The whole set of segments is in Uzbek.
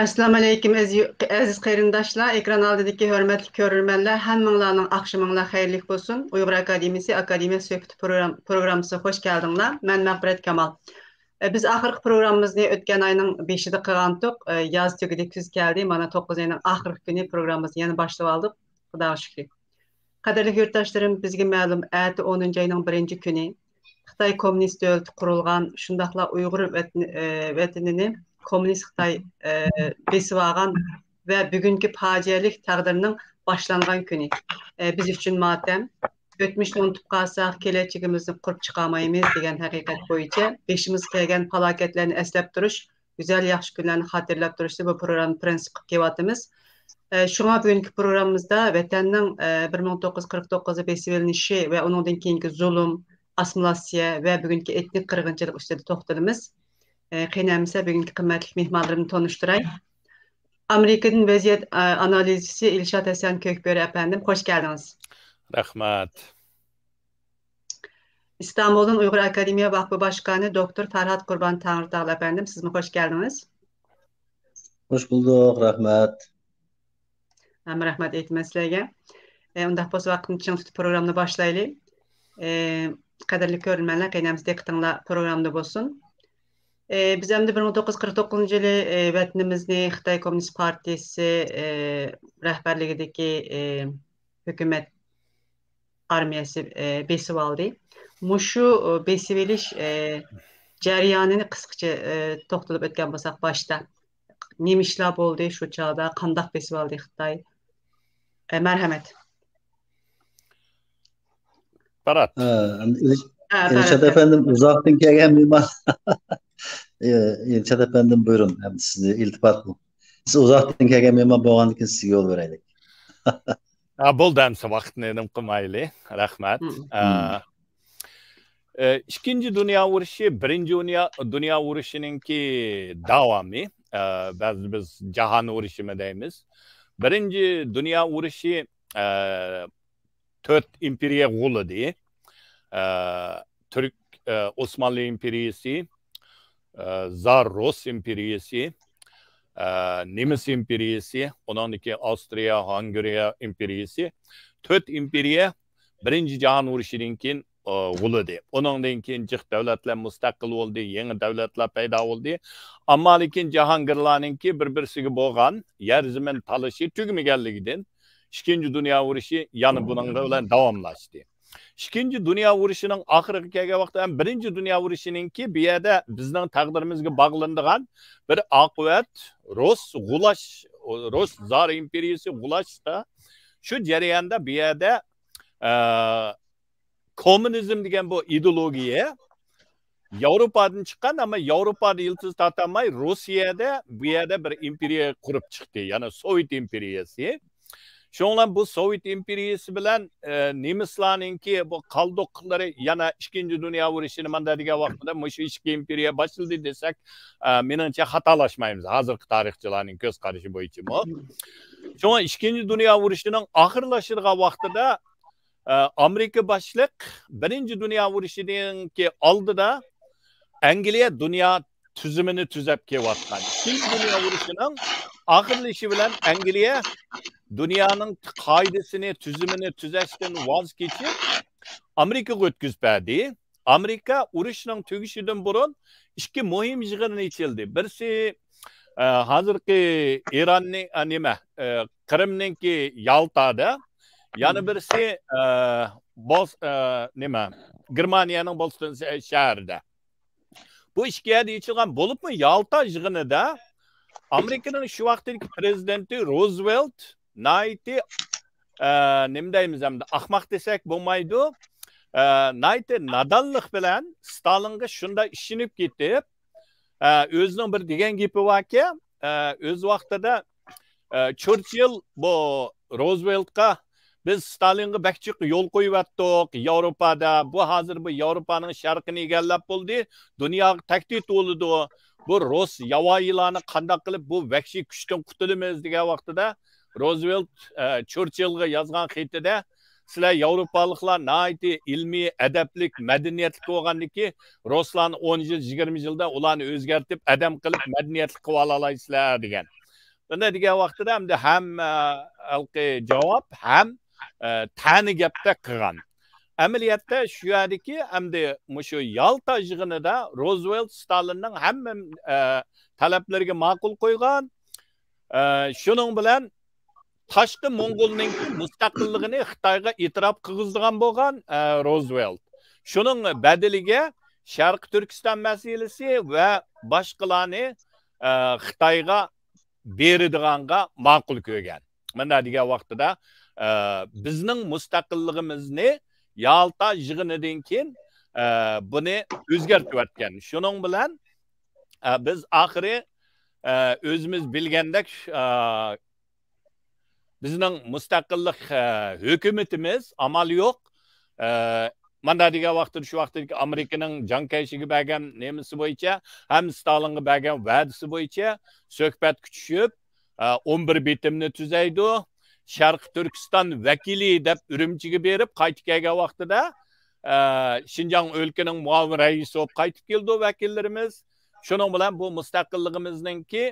Assalamu alaykum aziz qarindoshlar, ekran oldidagi hurmatli ko'rurmanlar, hammanglarning oqshominglar xayrli bo'lsin. Uyg'ur akademiyasi Akademiya suhbati programmasiga xush keldinglar. Men Mag'firat Kamal. Biz oxirgi programmamizni o'tgan oyning 5-ida qilgandik. Yoz tugadi, kuz keldi. Mana 9 oyning oxirgi kuni programmamizni yana boshlab oldik. Xudoga shukr. Qadrli yurtdoshlarim, bizga ma'lum, ati 10 oyning 1-kuni Xitoy kommunist davlati qurilgan, shundaqla Uyg'ur vatanini Komünist Xitay besib alğan və bugünkü faciəlik təqdirinin başlanğan günü. Biz üçün matəm. Ötmüşni unutub qalsaq, gələcəyimizni qurub çıxamayız degan həqiqət boyunca beşimiz gələn fəlakətlərini əsləb duruş, gözəl yaxşı günlərini xatırlab duruşda bu proqram prinsip qiyatımız. Şuna bugünkü proqramımızda vətənin 1949 besib edilişi və onundan keyinki zulüm, assimilasiya və bugünkü etnik qırğınçılıq üstədə toxtalımız. Qeynəmizə bugünkü qimmatli mehmanlarımı tanıştıray. Amerika'nın vəziyyət analizcisi İlşad Həsən Kökbörü efendim, hoş geldiniz. Rahmat. İstanbul'un Uyghur Akademiya Vakfı Başkanı Doktor Ferhat Kurban Tanrıdağlı efendim, siz mi hoş geldiniz? Hoş bulduk, rahmat. Rahmat etmezlerge. Ondan bu vaxtın için tutup programını başlayalım. Qadirli görünmənlər, qeynəmizdə qıtınla programda olsun. Biz hem de 1949 yılı vətənimizni Xitay Komünist Partisi rəhbərliyindeki hükümet armiyası besib aldı. Muşu besib eliş cəryanını qısqaca toxtalıb ötən bolsaq başda. Nemişlər oldu şu çağda, qandaq besib aldı Xitay. Mərhəmət. Parat. İlşad efendim uzaktan gelen mimar. İlşad efendim buyurun. Hem size iltifat bu. Siz uzaktan gelen mimar boğanlık için size yol verelim. Bo'ldi hamsa vaqtni edim qilmaylik. Rahmat. İkinci Dünya Urushi, Birinci Dünya Urushininki davomi. Biz Jahon urushi deymiz. Birinci Dünya Urushi 4 imperiya g'ulidi. Türk Osmanlı İmperiyası, Zar Rus İmperiyası, Nemis İmperiyası, ondan Avstriya, Hungariya İmperiyası. 4 imperiya Birinci Jahon Urushininkin g'ulidi. Ondan keyin jiq davlatlar mustaqil bo'ldi, yangi davlatlar paydo bo'ldi. Ammo lekin Jahongirlarninki bir-birisiga bo'lgan yer zamin talashi tugmaganligidan İkinci Dünya Urushi yana bununla bilan davomlashdi. İkinci Dünya Urushining oxirgi kelgan vaqtda ham Birinci Dünya Urushininki bu yerda bizning taqdirimizga bog'lanadigan bir oqibat Rus Zar imperiyasi g'ulashda shu jarayonda bu yerda komünizm degan bu ideologiya Yevropadan chiqqan, ama Yevropada yıldız tatamay Rusiyada bu yerda bir imperiya qurib chiqdi, ya'ni Sovet imperiyasi. Şunla bu Sovet imperiyasi bilan nemislarninki bu qaldoqlari yana İkinci Dünya Urushining manda degan vaqtida shu ikki imperiya boshladi desak, menimcha xatolashmaymiz hozirgi tarixchilarning ko'z qarashi bo'yicha. Shunga İkinci Dünya Urushining oxirlashadigan vaqtida Amerika boshliq Birinci Dünya Urushininki oldida Angliya dunyo tuzumini tuzab kelayotgan. İkinci Dünya Urushining oxirlashi bilan Angliya dünyanın kaidesini, tüzümünü tüzəşdən vaz keçib Amerika'ya ötküzüb berdi. Amerika uruşunun tügüşüdən burun iki mühim yığını içildi. Birisi hazırki İran'ın Kırım'ınki Yalta'da, yani birisi Germaniyanın Boston şəhərində. Bu iki yerdə içilgan bolup mu Yalta yığını da Amerika'nın şu vaxtdaki prezidenti Roosevelt naiti nimdaymiz hem de ahmak desek bo'lmaydi. Naiti nadallık bilan Stalinga shunda ishinib ketib, o'zining bir degan gapi borki, o'z vaqtida Churchill bu Rooseveltga biz Stalinga bakchiq yo'l qo'yibdik Yevropada. Bu hozir bu Yevropaning sharqini egallab bo'ldi. Dunyoga tahdid bo'ldi. Bu Rus yavoyilarni qanday qilib bu vahshiy kuchdan qutulamiz degan vaqtida Roosevelt Churchillga yozgan xatida sizlar Yevropaliklar naiti ilmiy, adablik, madaniyatli bo'lgandiki, Ruslarni 10 yil, 20 yilda ularni o'zgartib, adam qilib madaniyatli qilib olasizlar degan. Bunda degan vaqtida ham halqi javob ham tani gapda qilgan. Amaliyotda shu yerdagi shu Yalta yig'inida Roosevelt Stalinning hamma talablariga ma'qul qo'ygan. Shuning bilan tashqi Mongolning mustaqilligini Xitoyga e'tirof qilg'izgan bo'lgan Roosevelt. Shuning badaliga Sharq Turkiston masalasi va boshqalarni Xitoyga beridiganga ma'qul ko'rgan. Mana degan vaqtida bizning mustaqilligimizni Yalta yig'inidan keyin buni o'zgartirayotgan. Shuning bilan biz oxiri o'zimiz bilgandek bizning mustaqillik hukumatimiz amal yo'q. Mana degan vaqtda shu vaqtdagi Amerikaning jankayshiga bergan nemasi bo'yicha ham Stalinga bergan va'dasi bo'yicha suhbat kuchishib 11 bitimni tuzaydi. Sharq Turkiston vakili deb Urumchiga berib qaytib kelgan vaqtida Şinjan өлkening muavin raisi bo'lib qaytib keldi vakillarimiz. Shuning bilan bu mustaqilligimizningki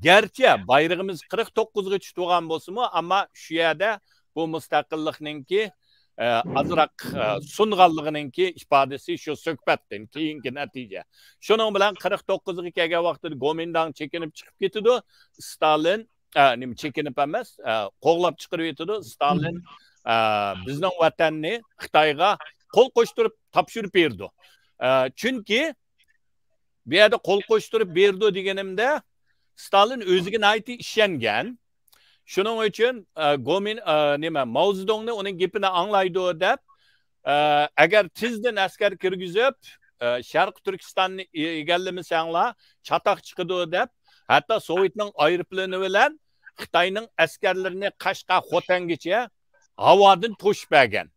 garchi bayrog'imiz 49 ga tutilgan bo'lsa-mu, ammo shu yerda bu mustaqillikningki azroq sunganligininki ifodasi shu suhbatdan keyingi natija. Shuning bilan 49 ga kelgan vaqtida Gomindan chekinib chiqib ketdi. Stalin chekinib emas, qo'g'lab chiqarib yetdi. Stalin bizning vatanni Xitoyga qo'l qo'shtirib topshirib berdi. Chunki bu yerda qo'l qo'shtirib berdi deganimda Stalin o'ziga nayti ishongan. Shuning uchun Mao Zedongni uning gapini anglaydi deb agar tizdan askar kirgizib Sharq Turkistonni egallamasanglar chatoq chiqadi deb hatto Sovetning aeroplani bilan Xitoyning askarlarini Qashqa Xotangacha havodan to'shib bergan.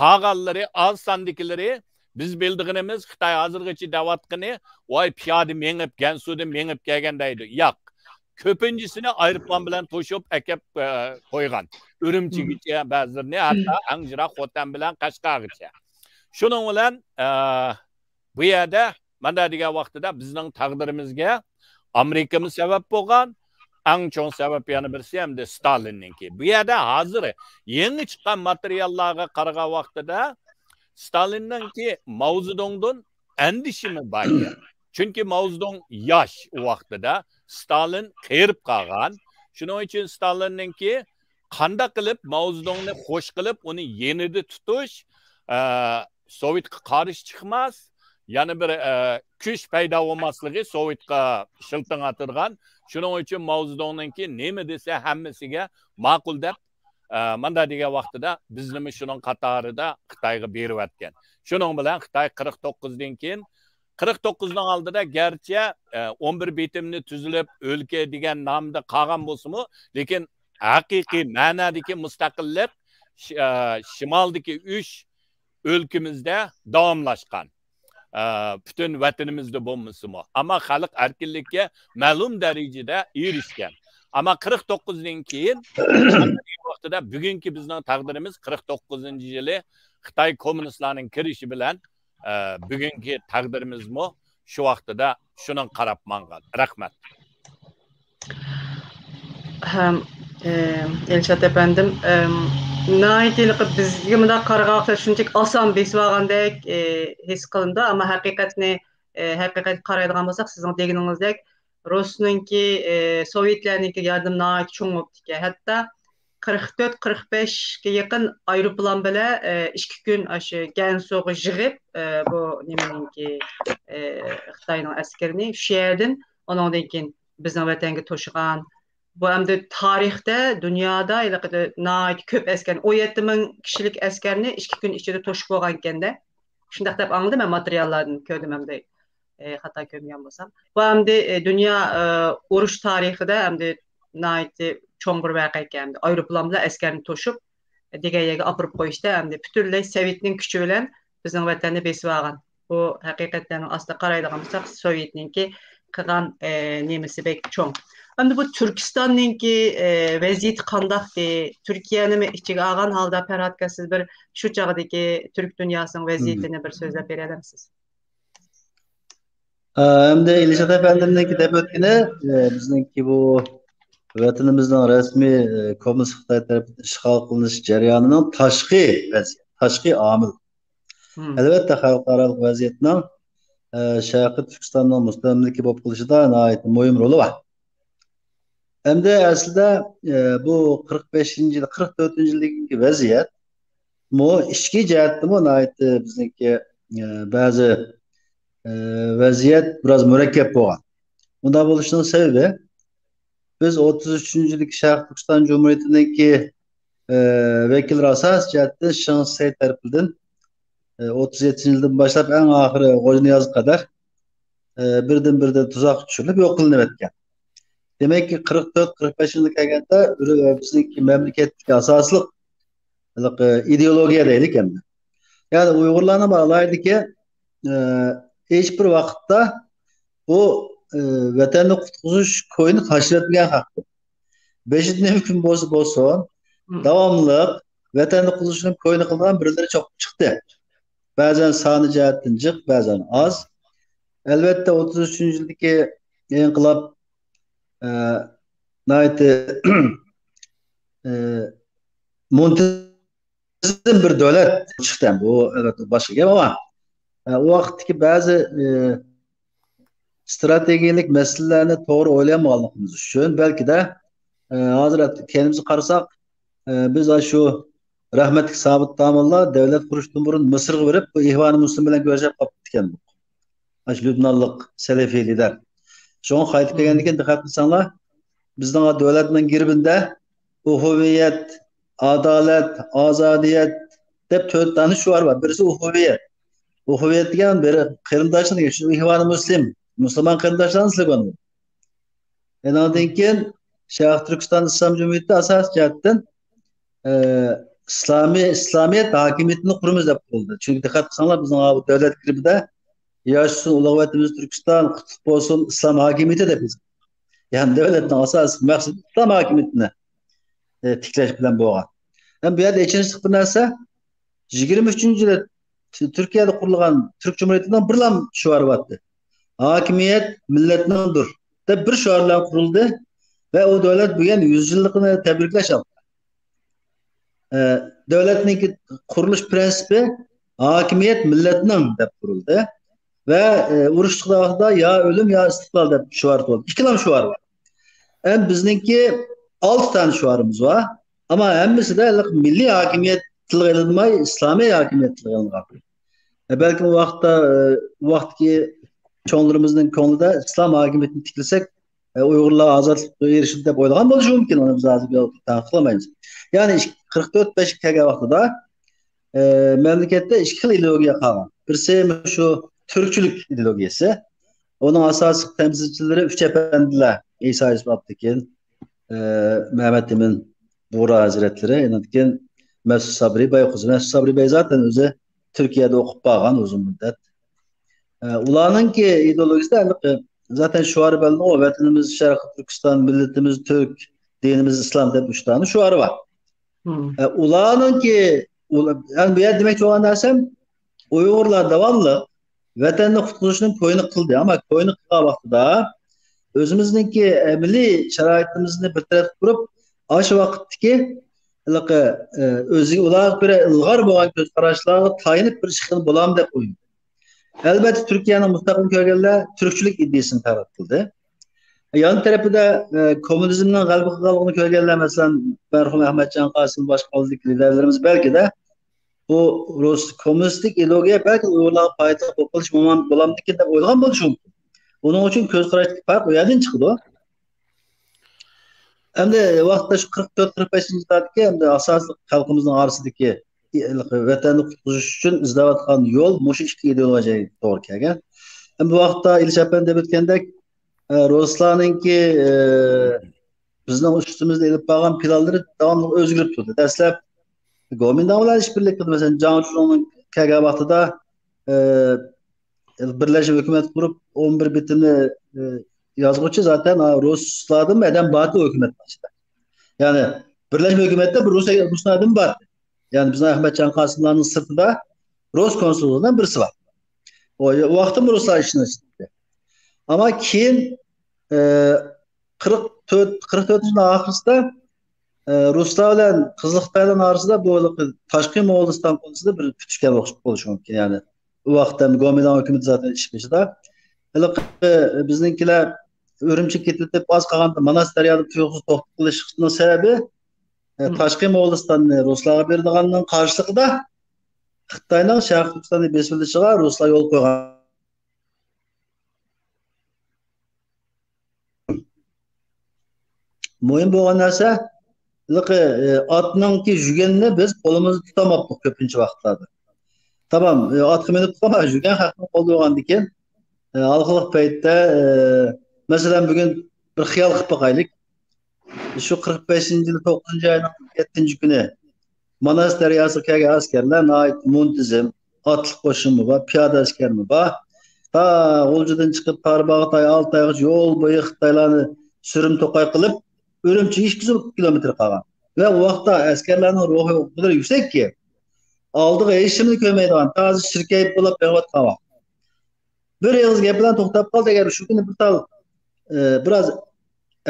Qag'allari, az sandiklari biz bildig'imiz Xitoy hozirgacha davatqini voy piyoda mengib Gansuda mengib kelgan deydi. Yo'q. Ko'pinchisini aeroplan bilan to'shib akab qo'ygan. Urumchigacha ba'zilarini hatto Anjira Xotan bilan Qashqagacha. Shuning bilan bu yerda mana degan vaqtida bizning taqdirimizga Amerikamiz sabab bo'lgan. Eng chong sabab yana birisi ham de Stalinninki. Bu yerda hozir yangi chiqqan materiallarga qaragan vaqtida Stalinninki Mao Zedongdan andishimi bor. Chunki Mao Zedong yosh u vaqtida, Stalin qerib qolgan. Shuning uchun Stalinninki qanday qilib Mao Zedongni xo'sh qilib uni yenida tutish, Sovetga qarshi chiqmas, yana bir kuch paydo bo'lmasligi Sovetga shiltin atirgan. Shuning uchun Mao Zedongninki nima desa hammasiga ma'qul deb mana degan vaqtida bizni shuning qatorida Xitoyga berib atgan. Shuning bilan Xitoy 49 dan keyin 49 dan oldida garchi 11 bitimni tuzilib o'lka degan nomda qolgan bo'lsa-mu, lekin haqiqiy ma'nodagi mustaqillik shimoldagi 3 o'lkamizda davomlashgan. Bütün vatanimizda bo'lmasa-mu, ammo xalq erkinlikka ma'lum darajada erishgan. Ammo 49 dan keyin vaqtida bugungi bizning taqdirimiz 49-yili Xitoy kommunistlarining kirishi bilan bugungi taqdirimizmi shu vaqtida shuning qarab mangan. Rahmat. Elşad efendim, nayetilik bizga bunda qarag'aqda shunchalik oson besib olgandek his qilindi, ammo haqiqatni qaraydigan bo'lsak, sizning deganingizdek Rusninki Sovetlarninki yardım nayet cho'ng bo'ldi. Hatto 44-45 ga yaqin aeroplan bilan 2 kun aşı Gansuga yig'ib bu nimaninki Xitoyning askarini shu yerdan ondan keyin bizning vatanga to'shgan. Bu hamda tarixda dunyoda nayet ko'p askar 17 ming kishilik askarni 2 kun ichida to'shib bo'lgan ekanda. Shundaq deb angladim men materiallardan ko'rdim hamda xato ko'rmagan bo'lsam. Bu hamda dunyo urush tarixida hamda nayet cho'ng bir voqea ekan. Aeroplan bilan askarni to'shib degan yerga olib qo'yishda hamda butunlay Sovetning kuchi bilan bizning vatanni besib olgan. Bu haqiqatan asli qaraydigan bo'lsak Sovetninki qilgan nemasi bek cho'ng. Hamda bu Türkistan'ninki vaziyeti qandaqdi? Türkiye'ni ichiga olgan holda Ferhat siz bir shu chog'dagi Türk dunyosining vaziyatini bir so'zlab berasiz? Hem de İlişat Efendi'ninki de ötkine bizninki bu vatanımızdan resmi Komünist Xitay tarafından işgal kılınış jarayonunun taşqi amil. Hmm. Elbette xalqaro vaziyetning Şarkı Türkistan'ın müstemliki bo'lib qilishida nihoyat muhim roli var. Hem de aslında bu 45. yıl, 44. yıldaki vaziyet bu işki cihetli bu nihoyat bizdeki bazı vaziyet biraz mürekkep bo'lgan. Bunda bo'lishning sebebi biz 33. yıldaki Şarkı Türkistan Cumhuriyeti'ndeki vekiller asas cihetli Şansay tarafından 37. yıldan başlap en ahırı Qo'yniyaz kadar birden tuzak düşürülüp yok kılınıp etken. Demek ki 44-45 yıllık kelgende bizdeki memleketteki asaslık ideologiya deylik hem de. Yani Uygurlarına bağlaydı ki hiçbir vakitte bu vatanı kutkuzuş koyunu taşıratmayan hakkı. Beşinci ne hüküm bolsun devamlılık vatanı kutkuzuşunun koyunu kılgan birileri çok çıktı. Bazen sahne cihetten çık, bazen az. Elbette 33. yıldaki inkılap nayeti muntazam bir devlet çıktı. Bu evet başka gibi ama o vakitteki bazı stratejik meselelerini doğru oylayamadığımız için belki de hazır kendimizi karsak biz şu rahmetli Sabit Tamam'la devlet kuruştuğum burun Mısır'ı verip bu İhvan-ı Müslüm bilen göreceğim kapattıkken bu. Lübnanlık Selefi lider. Şu an kayıt gelgendikken dikkat etsenler bizden devletinin girbinde uhuviyet, adalet, azadiyet hep 4 tane şuar var. Birisi uhuviyet. Uhuviyet diyen biri kırımdaşını geçiyor. İhvan-ı Müslim. Müslüman kırımdaşlarının sloganı. Ondan Şarkı Türkistan İslam Cumhuriyeti asas cihetten İslamiyet hakimiyetini kurumuz da kuruldu. Çünkü dikkat etsenler bizim bu devlet girbinde yaşasın Uluvatimiz Türkistan, kutup olsun İslam hakimiyeti de biz. Yani devletin asas maksat İslam hakimiyetine tikleş bilen boğan. Hem bir yerde içinci bir narsa 23. yılda Türkiye'de kurulan Türk Cumhuriyeti'nden bir lan şuarı vardı. Hakimiyet milletindendir. De bir şuarla kuruldu ve o devlet bu yani 100 yıllıkını tebrikleş aldı. Devletin kuruluş prensibi hakimiyet milletinden de kuruldu. Ve uğraştıklarında ya ölüm ya istiklal da şuar oldu. 2 tane şuar var. Hem bizninki 6 tane şuarımız var. Ama hemisi de milli hakimiyet tılgılınmayı, İslami hakimiyet tılgılınmayı. Belki bu vaktki çoğunlarımızın konuda İslam hakimiyetini tiklisek Uygurluğa azatlık erişim de boylagan boluşu mümkün. Onu biz azı bir tanıklamayız. Yani 44-5 kege vaxtıda memlekette 2 xil ideologiya kalan. Birisi şu Türkçülük ideologiyası. Onun asas temsilcileri Üç Efendiler. İsa İsmi Abdülkerim, Mehmet Emin Buğra Hazretleri, enatken Mesut Sabri Bey kızı. Mesut Sabri Bey zaten özü Türkiye'de okup bağlan uzun müddet. Ulanın ki ideolojisi de zaten şuarı belli o vatanımız Şarkı Türkistan, milletimiz Türk, dinimiz İslam diye 3 tane şuarı var. Ulanın ki yani bir yer demek ki olan dersem Uygurlar devamlı vatanını kutkuluşunun koyunu kıldı ama koyunu kıldığı vaxtıda özümüzdeki milli şeraitimizni bir taraf kurup aşı vakitteki özü olarak bir ılgar boğan göz kararışlarına tayinip bir şıkkını bulam dep oyun. Elbette Türkiye'nin müstakil kölgelerle Türkçülük iddiasını taratıldı. Yan tarafı da komünizmden galbı kalığını kölgelerle mesela merhum Ahmet Can Kasım başka liderlerimiz belki de bu Rus komünistik ideolojiye belki Uygurlar payitaht okuluş bulamdıkken de oylagan boluşu mümkün. Onun için köz kararışlık fark o yerden çıktı o. Hem de vaxtta şu 44-45. yıldaki hem de asaslı halkımızın arasındaki vatanı kutluş için izlevatkan yol muşu iki ideolojiye doğru kelgen. Hem bu vaxtta İliş Efendi bitkende Ruslar'ın ki bizden üstümüzde edip bağlan planları devamlı özgürlük tuttu. Derslep Gomindamlar işbirlik kıldı. Mesela Can Çuğ'un kelgen vaxtıda Birleşik hükümet kurup 11 bitimli yazgıcı zaten Ruslardan eden Batı hükümet başladı. Yani Birleşik hükümette bir Ruslardan var. Yani bizim Ahmet Can Kasımlar'ın sırtında Rus konsolosluğundan birisi var. O vakti Ruslar işine çıktı. Ama keyin 44-yilning oxirida Ruslar bilan Qizil Xitoylar orasida bu tashqi Mo'g'uliston konusida bir tutishgan bo'lishi mumkin. Ya'ni u vaqtda Gomidan hukumat zaten ish qilishida. Bizninkilar Urumchi ketib oz qolganda Manas daryoni tuyuqsiz to'xtatib qilishning sababi tashqi Mo'g'ulistonni Ruslarga beradiganning qarshiligida Xitoyning Sharq Turkistonni besib olishiga Ruslar yo'l qo'ygan. Muhim bo'lgan narsa atningki juganini biz qo'limizda tutamapmiz ko'pincha vaqtlarda. Tamam, atga minib tutama jugan haqni qo'lda olgandan keyin halqiliq paytda masalan bugun bir xiyol qilib boqaylik. Shu 45-yil 9-oyning 7-kuni Manas daryosiga kelgan askarlar muntizam otliq qo'shinmi bor, piyoda askarmi bor. G'uljidan chiqib Tarbog'day Oltaygacha yo'l bo'yi Xitoylarni surim to'qay qilib Urumchi 200 kilometr qolgan. Ve o vaqtda askerlarning ruhi o kadar yüksek ki aldığı eşimini kömeydiğen taze şirkayıp bulup beğenat qava. Bir yığız gap bilan to'xtab qoldi. Agar shu kuni bir tal biraz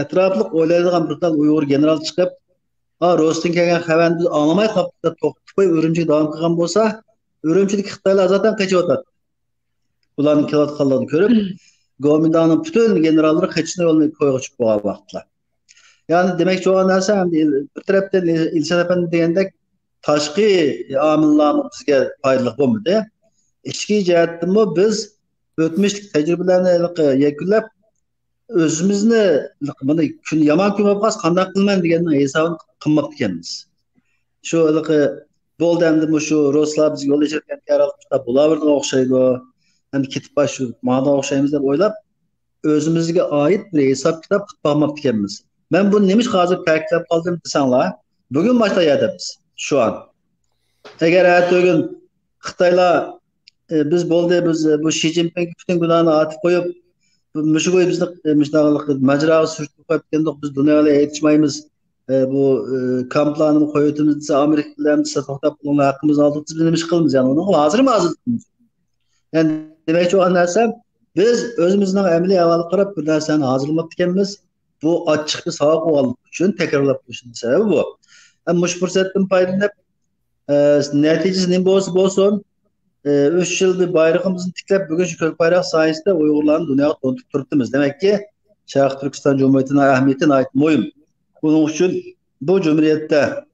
etrafliq o'ylaydigan bir tal Uyg'ur general chiqib, Rostdan kelgan xabarni biz anglamay qolibdi, to'xtatib qo'yib Urumchiga davom qilgan bo'lsa, Urumchilik Xitoylar zaten qechib o'tadi. Ularning kelayotganlarini ko'rib, Gomindanning butun generallari qechishni yo'lini qo'yg'ich bo'lgan vaqtlar. Yani demek olan narsa hem bir taraftan İlsan Efendi degandek tashqi omillarni bizga foydali bo'lmadi. Ichki jihatdan biz o'tmishlik tajribalarni yakunlab o'zimizni mana kun yomon kun bo'lib qolsa qanday qilman deganning hisobini qilmoqchi ekanmiz. Shu bo'ldi endi shu Ruslar bizga yo'l eshitgan qarorda bo'laverdiga o'xshaydi. Endi ketib shu mana o'xshaymiz deb o'ylab o'zimizga oid bir hisob kitob qilib boqmoqchi ekanmiz. Ben bunu neymiş hazır ta'kidlab qoldim desanlar, bugun boshlayapmiz şu an. Eğer bugün Xitoylar biz bo'ldi biz bu Xi Jinping bütün günahını atıp koyup mushu qo'yib bizni mishnaqilik majraga surtib qo'ygandik biz dunyoga yetishmaymiz. Bu kamplarni qo'yotimiz desa Amerikalarni desa to'xtab qolgan haqqimizni oldik biz nima ish qilamiz yani uni hozirmi hozir. Yani demek olan narsa biz o'zimizning amaliy ahvoliga qarab bir narsani hozirlamoq ekanmiz. Bu açık bir sağlık olmak için tekrarlap koşunun sebebi bu. Ama bu fırsattan faydalanıp neticesi ne bolsun 3 yıl bir bayrağımızın tiklep bugün şu kök bayrak sayesinde Uygurların dünyaya dondurup turuptumuz. Demek ki Şarkı Türkistan Cumhuriyeti'nin ahmiyetine ait muhim. Bunun için bu cumhuriyette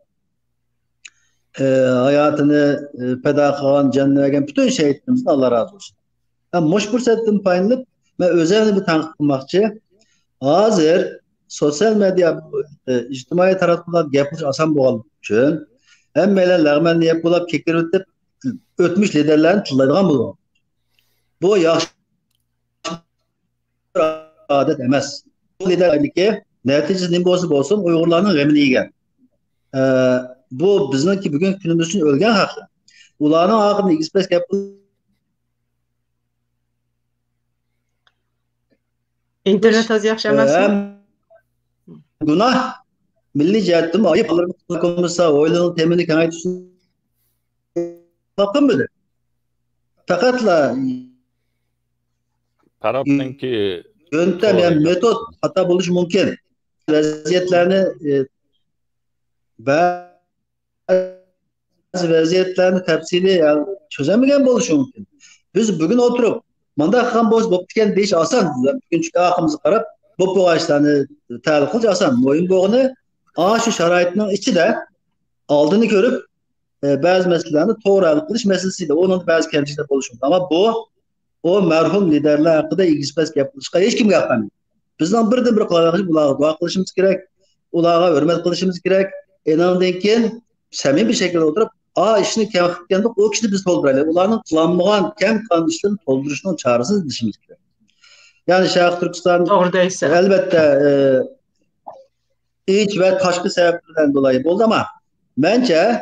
hayatını feda kılan, canını vergen bütün şehitlerimizden Allah razı olsun. Ama bu fırsattan faydalanıp ve özellikle bir tanık kılmakçı hazır sosyal medya ijtimoiy tarafından gapirish oson bo'lgani uchun hammalar lag'man niyat bo'lib kekir o'tib o'tmish liderlarni tillaydigan bo'lgan. Bu yaxshi odat emas. Bu liderligi neticesi nima bo'lsa bo'lsin Uyg'urlarning g'amini yegan. Bu bizningki bugun kunimiz uchun o'lgan haqi. Ularning haqini ekspres gap internet az yaxshi emasmi? Günah milli jihatdan ayıp alırmasa oylanın temini kengaytishni mumkin. Faqatla tarafninki yöntem yani metod hata bo'lishi mumkin. Vaziyatlarni bazı vaziyatlarni tafsili yani çözemigen bo'lishi mumkin. Biz bugün oturup manda qilgan bo'lib degan deyish oson. Bugungi aqimizni qarab bu işlerini tahlil qilish oson. Mo'yin bo'g'ini shu sharoitning ichida oldini ko'rib ba'zi masalalarni to'g'ri hal qilish masalasida onun ba'zi kamchiliklar bo'lishi mumkin. Ama bu o merhum liderlar haqida egizpas gap qilishga hech kim gapirmaydi. Bizdan birdan bir qiladigan ularga duo qilishimiz kerak, ularga hurmat qilishimiz kerak. Enandan keyin samimiy bir şekilde o'tirib, ishni kam qilgandik, o kishini biz to'ldiraylik. Ularning qilmagan kam qilgan ishlarni to'ldirishning chorasini izlashimiz kerak. Yani Şarkı Türkistan elbette iç ve taşkı sebeplerden dolayı oldu ama bence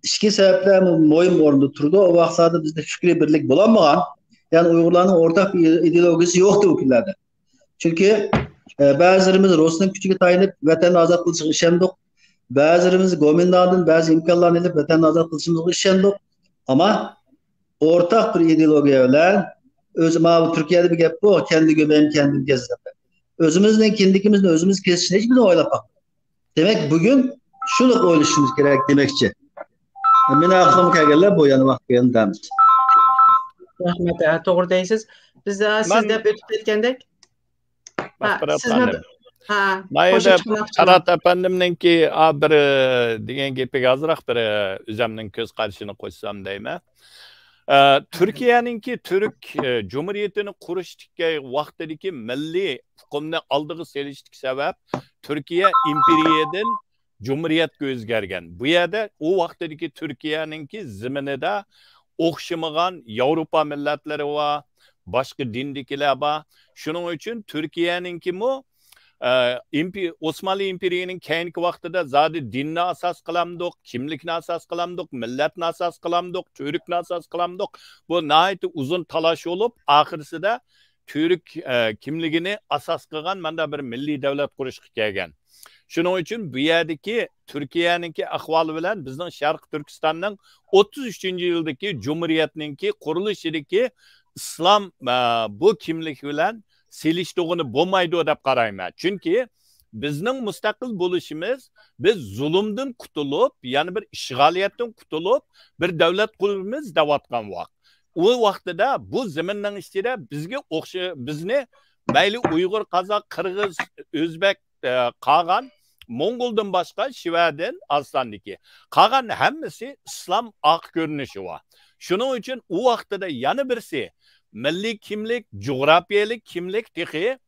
iki sebepler muhim oranda durdu. O vaxtlarda bizde fikri birlik bulanmagan. Yani Uygurların ortak bir ideolojisi yoktu bu günlerde. Çünkü bazılarımız Rus'un küçük tayinip vatanı azat kılışını işendik. Bazılarımız Gomindan'ın bazı imkanlarını edip vatanı azat kılışımızı işendik. Ama ortak bir ideolojiyle Türkiye'de bir gap bu. Kendi göbeğim kendim gezerim. Özümüzden kendikimizden özümüz kesişine hiçbir oylap bak. Demek bugün şunu oyluşumuz gerek demekçi. Meni aklım kelgenler bu yani vaktiyen demiz. Rahmet, doğru deysiz. Biz siz de ötüp ketgendek. Mahburat Ha, Mayda Tarat efendimninki bir degan gapga azroq bir o'zimning ko'z qarashini qo'shsam deyman. Turkiyaninki Türk Cumhuriyetini qurishdagi vaqtidagi milliy huquqni oldiga selishlik sabab Turkiya imperiyadan Cumhuriyetga o'zgargan. Bu yerda u vaqtidagi Turkiyaninki ziminida o'xshamagan Yevropa millatlari va boshqa dindikilar bor. Shuning uchun Turkiyaninki Osmanlı İmperiyanın keyinki vaqtida zodi dinni asos qilamdiq, kimlikni asos qilamdiq, millatni asos qilamdiq, Türkni asos qilamdiq. Bu nihoyatda uzun talash bo'lib, oxirisida Türk kimligini asos qilgan manda bir milliy davlat qurishga kelgan. Shuning uchun bu yerdagi Turkiyaninki ahvoli bilan bizning Sharq Turkistonning 33-yildagi Cumhuriyetninki qurilishidagi islom bu kimlik bilan seliştiğini bo'lmaydi deb qarayman. Chunki bizning mustaqil bo'lishimiz biz zulmdan qutulib, ya'ni bir ishg'oliyatdan qutulib, bir davlat quramiz deyotgan vaqt. U vaqtida bu zaminning ichida bizga bizni mayli Uyg'ur, Qozoq, Qirg'iz, O'zbek qolgan Mongoldan boshqa Shivadan Aslandiki qolgan hammasi islom oq ko'rinishi bor. Shuning uchun u vaqtida yana birsi milliy kimlik, coğrafiyalik kimlik texi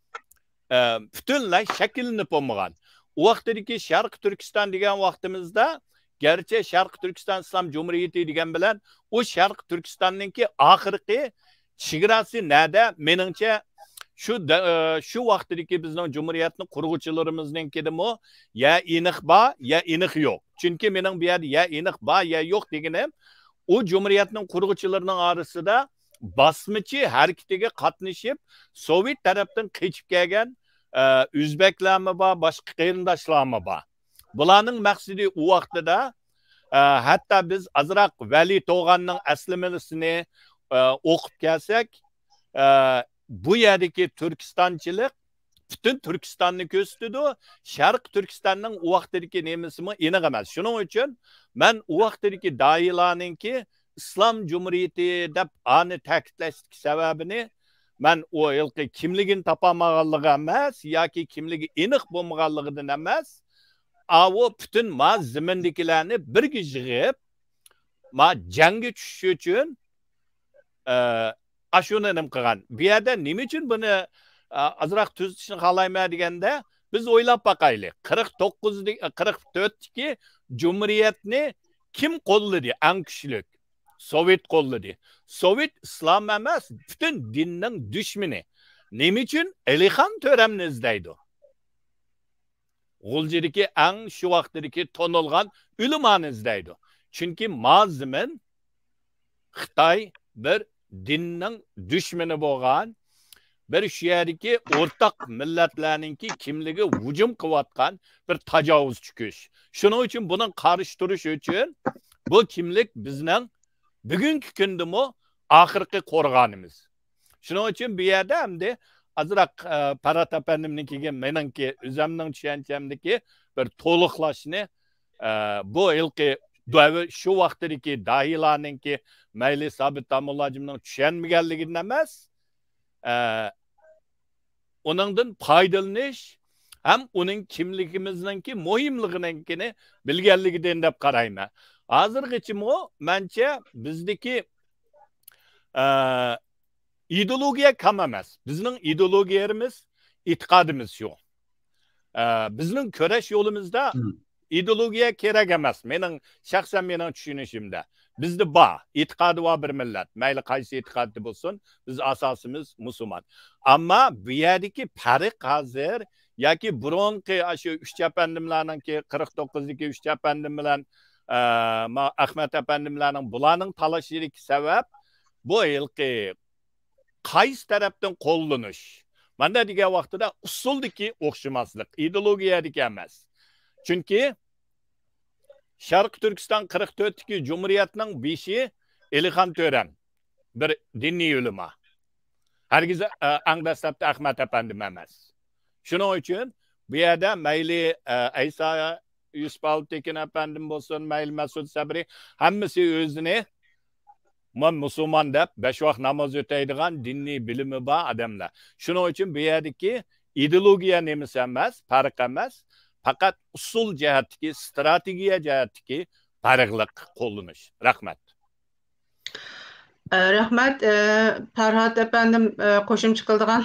butunlay shakllanib bo'lmagan. U vaqtdagi Sharq Turkiston degan vaqtimizda, garchi Sharq Turkiston Islom Cumhuriyeti degan bilan u Sharq Turkistonninki oxirgi chegarasi nada? Meningcha shu vaqtdagi bizning Cumhuriyetni qurg'uvchilarimizningkidimi ya aniq bor, ya aniq yo'q. Chunki mening bu yerda ya aniq bor, ya yo'q deganim u Cumhuriyetning qurg'uvchilarining orasida basmıçı hareketiga qatnashib Sovet tarafdan qechib kelgan O'zbeklarmi bor, boshqa qarindoshlarmi bor. Bularning maqsadi u vaqtida hatto biz azroq Vali To'g'onning aslimasini o'qib kelsak, bu yerdagi Turkistonchilik butun Turkistonni ko'rsatdi. Sharq Turkistonning u vaqtdagi nemisimi aniq emas. Shuning uchun men u vaqtdagi doilarninki İslam Cumhuriyeti deb ani ta'kidlashlik sababini men o yilqi kimligini topolmaganligi emas yoki kimligi aniq bo'lmaganligidan emas, o butun ma zimindagilarni birga yig'ib ma jangga tushish uchun ashuni nim qilgan. Bu yerda nima uchun buni azroq tuzishni xohlayman deganda, biz o'ylab boqaylik. 44dagi Cumhuriyetni kim qo'lladi? Eng kuchli Sovet qo'lladi. Sovet islom emas, butun dinning dushmani. Nima uchun? Alixon To'ramni izlaydi. G'uljidagi eng shu vaqtdagi tonilgan ulamani izlaydi. Chunki mazmun Xitoy bir dinning dushmani bo'lgan, bir shu yerdagi o'rtaq millatlarningki kimligi hujum qilayotgan bir tajovuz chiqish. Shuning uchun buni qarshi turish uchun bu kimlik bizning bugungi kundami oxirgi qo'rg'onimiz. Shuning uchun bu yerda hamda azroq Parat apandimnikiga meningki o'zimning tushanchamdagi bir to'liqlashni bu yilqi shu vaqtdagi doilarninki mayli Sabit Tamullajimning tushunmaganligidan emas, uningdan foydalanish ham uning kimligimizningki muhimligini bilganligidan deb qarayman. Hozirgacha mencha bizdagi ideologiya kam emas. Bizning ideologiyamiz, e'tiqodimiz yo'q. Bizning kurash yo'limizda ideologiya kerak emas. Shaxsan mening tushunishimda. Bizda bor, e'tiqodi bor bir millat. Mayli qaysi e'tiqodda bo'lsin, biz asosimiz musulmon. Ammo bu yerdagi farq hozir yoki burunqi shu 3 apandimlarninki 49dagi 3 apandim bilan Ahmet efendimlerinin bulanın talaşıriki sebep bu yılki qaysi tarafdan qo'llanish. Manda degan vaqtida usuldagi o'xshamaslik, ideologiyadagi emas. Chunki Sharq Turkiston 44dagi Cumhuriyetning beshi Alixon To'ram, bir diniy ulama. Hergiz Angdasap'ta Ahmet Efendim emas. Şunun için bu yerda mayli Aysa Yusuf Altekin Efendim olsun, mayli Mesut Sabri, hammasi o'zini men musulmon deb 5 vaqt namoz o'taydigan diniy bilimi bor odamlar. Shuning uchun bu yerdagi ideologiya nemasi emas, farq emas, faqat usul jihatdagi, strategiya jihatdagi farqliq qo'llanish. Rahmat. Rahmat. Farhat efendim qo'shimcha qiladigan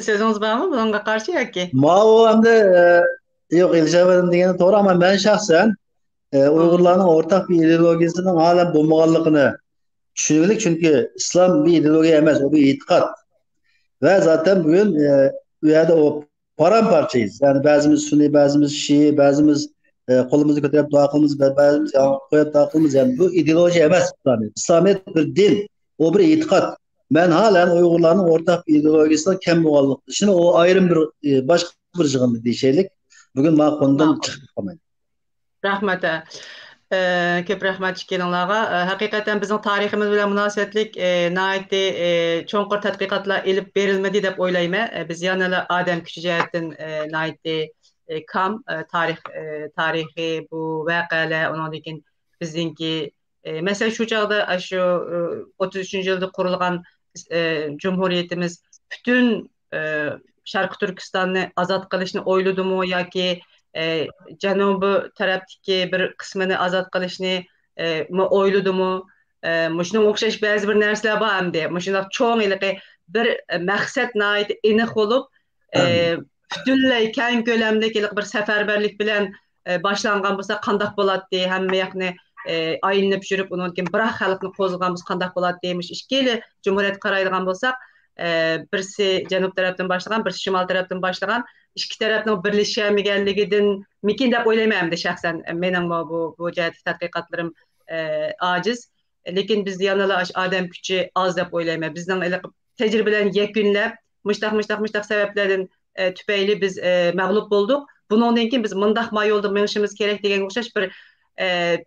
so'zingiz bormi bunga qarshi yoki? Mao hem de yok Elizabeth'in degeni doğru ama ben şahsen Uygurların ortak bir ideolojisinin hala bulmaganlığını düşünüyoruz. Çünkü İslam bir ideoloji emez, o bir itikat. Ve zaten bugün bu yerde o paramparçayız. Yani bazımız Sunni, bazımız Şii, bazımız kolumuzu götürüp dua kılımız, bazımız koyup dua kılımız. Yani bu ideoloji emez İslamiyet. İslamiyet bir din, o bir itikat. Ben halen Uygurların ortak bir ideolojisinden kem muğallık. Şimdi o ayrım bir başka bir cığın dediği şeylik. Bugün bana konudan çıkamayın. Rahmat. Köp rahmat şekeringlarga. Hakikaten bizim tariximiz bilen münasebetlik naiti çoğunqur tadqiqatlar elip berilmedi dep oylayman. Biz yanıla adem küçü jihatdan naiti kam tarihi bu vaqalar ondan keyin bizdinki mesela şu çağda şu 33. yılda kurulgan Cumhuriyetimiz bütün Şarkı Türkistan'ı azat qilishni oyladı mı yoki Janubi tarafdagi bir qismini azat qilishni oyladı mı? Shunga o'xshash ba'zi bir narsalar bor hamda. Shunday cho'ng bir maqsad nihoyat aniq bo'lib, butunlay keng ko'lamdagi bir safarbarlik bilan boshlangan bo'lsa qandoq bo'ladi, hamma yoqni aylanib yurib, undan keyin bir xalqni qo'zg'agan bo'lsa qandoq bo'ladi demiş. Ikkili jumhuriyat qaraydigan bo'lsak, birisi janub tarafdan başlagan, birisi şimal tarafdan başlagan, ikki tarafning birlashmaganligidan mikin deb o'ylayman shaxsan. Mening bu jihatdagi tadqiqotlarim aciz. Lekin biz yanıla adem küçü az deb o'ylayman. Bizning tecrübelerini yakunlab, müştaq sebeplerden tüpeyli biz mağlup olduk. Bundan keyin biz mındaq mayolda menişimiz gerek degan o'xshash bir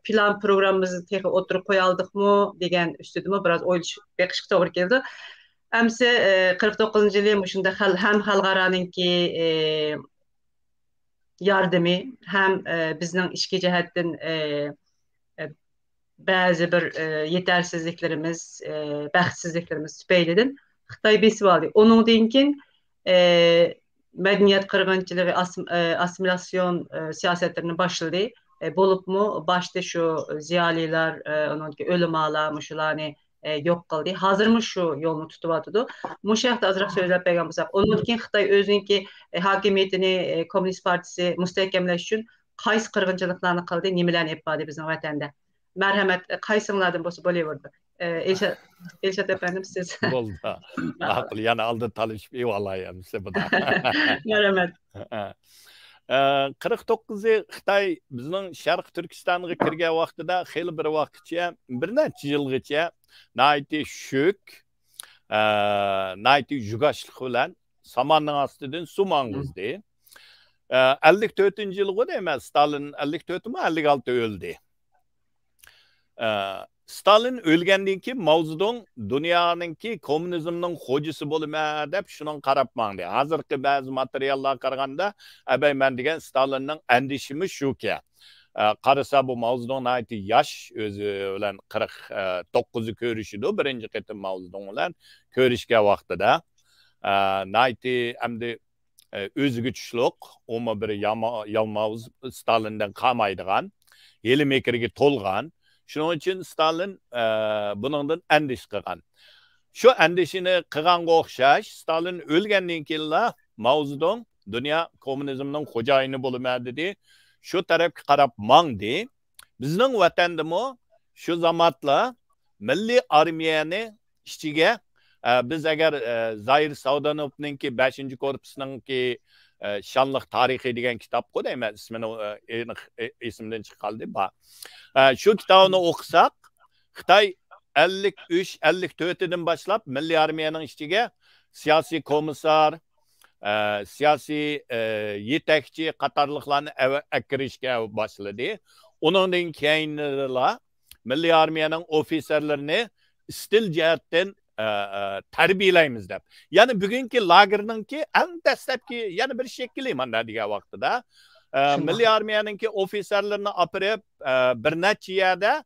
plan programımızı tehi oturup koyaldıkmı degan üstüdümü biraz oylash beqishga to'g'ri keldi. Amsi 49. yılı şunda hem xalqaranınki yardımı hem bizning ishki jihatdan bazı bir yetersizliklerimiz, baxtsizliklerimiz tüpeylidin Xitoy besib oldi. Onundan keyin medeniyet qirg'inchiligi, assimilasyon siyasetlerini başladı. Bo'libmi başta şu ziyolilar, ondan keyin o'lim olib, shularni yo'q qildi. Hozirmi shu yo'lni tutib o'tadi. Mushu haqda ozroq so'zlab bergan bo'lsak, undan keyin Xitoy o'zininki hokimiyatini Kommunist partisi mustahkamlash uchun qaysi qirg'inchiliklarni qildi, nimalarni olib bordi bizning vatanda. Marhamat, qaysinglardan bo'lsa bo'laverdi. Elshad efendim siz. Bo'ldi. Aql yana aldı talishib evalayam siz buda. Marhamat. 49 Xitoy bizning Sharq Turkistonga kirgan vaqtida xeyli bir vaqtgacha, bir necha yilgacha nayti shuk, nayti jugashlik bilan samonning ostidan suv mang'izdi. 54-yilga emas, Stalin 54 mi 56 o'ldi. Stalin o'lgandan keyin Mao Zedong dunyoninki kommunizmning xo'jisi bo'lma deb shuni qarab mangdi. Hozirgi ba'zi materiallarga qaraganda, abay men degan Stalinning andishimi shuki. Qarasa bu Mao Zedong nayti yosh o'zi bilan 49 ko'rishidi, birinchi qatim Mao Zedong bilan ko'rishgan vaqtida. Nayti endi o'ziga tushliq, o'ma bir yalmavuz Stalindan qolmaydigan, yeli mekirga to'lgan. Şunun için Stalin bunundan endiş qilgan. Şu endişini qilganga o'xshash, Stalin o'lgandan keyin Mao Zedong dünya komünizmning xo'jayini bo'lmaydi dedi. Şu tarafga qarab mangdi. Bizning vatandimi şu zamatla milliy armiyani ichiga biz agar Zahir Savdanovninki 5-korpusninki Şanlıq tarihi degan kitap qo'yman, ismini esimdan chiqib qoldi. Şu kitabını o'qisak, Xitoy 53-54dan boshlab milliy armiyaning ichiga siyosiy komissar, siyosiy yetakchi qatorliqlarni akirishga boshladi. Undan keyin milliy armiyaning ofitserlarini istil jihatdan tarbiyalaymiz deb. Yani bugünkü lagerninki en dastlabki yana bir shekli mana degan vaqtida Milliy armiyaninki ofitserlarini apirib bir necha yerda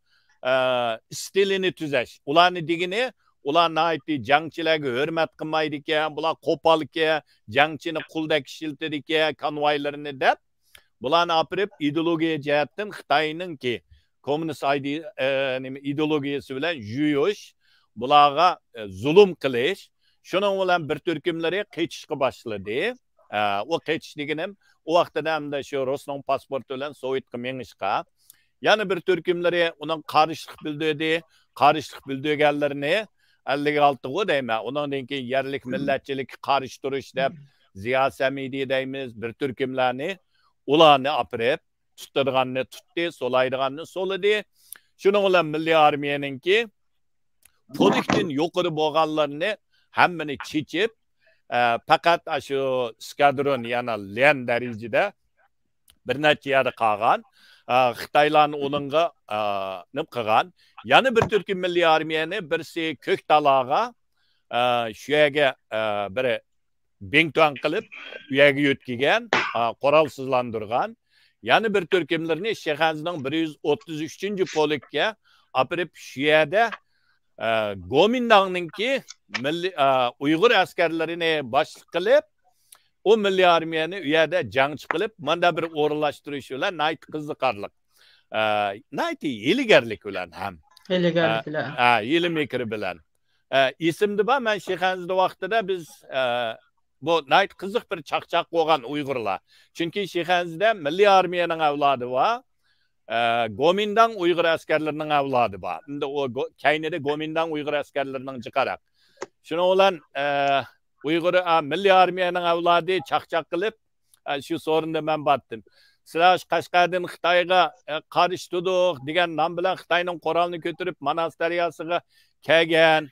stilini tuzash. Ularni degini ular naiti jangchilarga hurmat qilmaydi ekan, bular qo'pol ekan, jangchini quldek ishiltadi ekan, konvoylarini deb bularni apirib ideologiya jihatdan Xitoyninki kommunist ideologiyasi bilan yuyish, bularga zulm qilish, shuning bilan bir turkumlari qechishga boshladi. O qechish deganim o vaqtda hamda shu Rosnom pasporti bilan Sovetga mengishga, yana bir turkumlari uning qarshilik bildirdi, qarshilik bildirganlarini 56 deyman. Undan keyin yerlik millatchilik qarshi turish deb Ziyo Samidi deymiz, bir turkumlarni ularni apirib tuttirganni tutdi, solaydiganni soladi. Shuning bilan Milliy armiyaninki to'liqdan yuqori bo'lganlarni hammani chechib, faqat shu skadron yana len darajada bir necha yerda qolgan. Xitoylarni uningga nima qilgan? Yana bir turkum Milliy armiyani birsi Ko'kdalaga shu yerga bir bengtuan qilib, u yerga yo'tkigan, qurolsizlantirgan. Yani bir turkumlarni Shexanzning 133-polikka apirib shu yerda Gomindangningki Uyg'ur askarlarini boshliq qilib, o Milliy armiyani u yerda jangchi qilib, mana bir o'rinlashtirish bilan nayt qiziqarli. Nayt yiligarlik bilan ham. Yiligarlik bilan. Yili mekri bilan. Esimda bor, men Shexanzda vaqtida biz bu nayt qiziq bir chaqchaq bo'lgan Uyg'urlar. Chunki Shexanzda Milliy armiyaning avlodi bor. Gomindan Uyg'ur askarlarining avlodi bor. Endi o kaynida Gomindan Uyg'ur askarlarining jiqaraq. Shuning bilan Uyg'ur Milliy armiyaning avlodi chaqchaq qilib, shu so'rinda men batdim. Sizlar Qashqardan Xitoyga qarshi turdik degan nom bilan Xitoyning qurolni ko'tarib Manas daryosiga kelgan,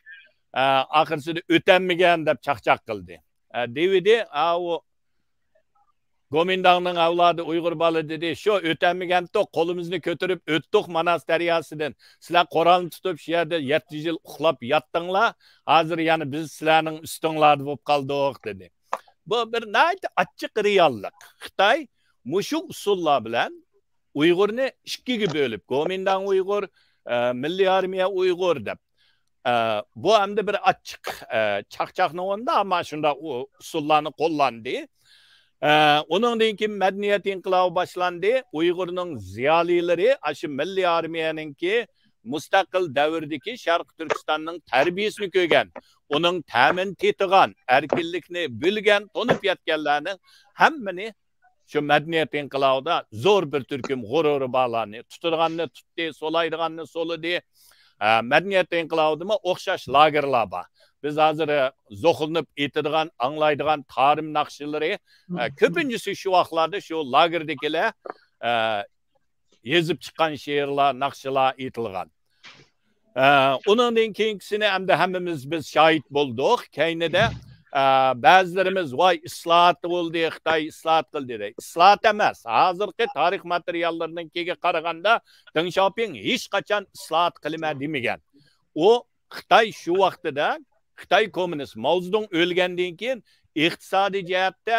oxirsida o'tamagan deb chaqchaq qildi. DVD o Gomindanning avlodi Uyg'ur bola dedi, shu o'tamagan to qo'limizni ko'tarib o'tdik Manas daryosidan. Sizlar qurolni tutib shu yerda 7 yil uxlab yotdinglar, hozir yana biz sizlarning ustinglarda bo'lib qoldik dedi. Bu bir nayt achchiq reallik. Xitoy mushu usullar bilan Uyg'urni ikkiga bo'lib, Gomindan Uyg'ur, Milliy armiya Uyg'ur deb. Bu hamda bir achchiq chaqchaqning o'rnida ama shunda usullarni qo'llandi. Onundan keyin madaniyat inqilobi boshlandi. Uyg'urning ziyolilari shu Milliy armiyaninki mustaqil davrdagi Sharq Turkistonning tarbiyasini ko'rgan, uning ta'min tetigan, erkinlikni bilgan, tonib yetganlarning hammani shu madaniyat inqilobida zo'r bir turkum g'ururi borlarni tutirganni tutdi, solaydiganni soladi. Madaniyat inqilobida o'xshash lagerlar bor. Biz hozir zo'qilib etadigan, anglaydigan tarim naqshlari ko'pinchisi shu vaqtlarda shu lagerdagilar yezib chiqqan she'rlar, naqshlar etilgan. Undan keyingisini hamda hammamiz biz shohid bo'ldik. Keynida ba'zilarimiz voy islohot bo'ldi, Xitoy islohot qildi dedi. Islohot emas. Hozirgi tarix materiallaridan kega qaraganda Deng Xiaoping hech qachon islohot qilma demagan. O Xitoy shu vaqtida Xitoy kommunist Mao Zedong o'lgandan keyin iqtisodiy jihatda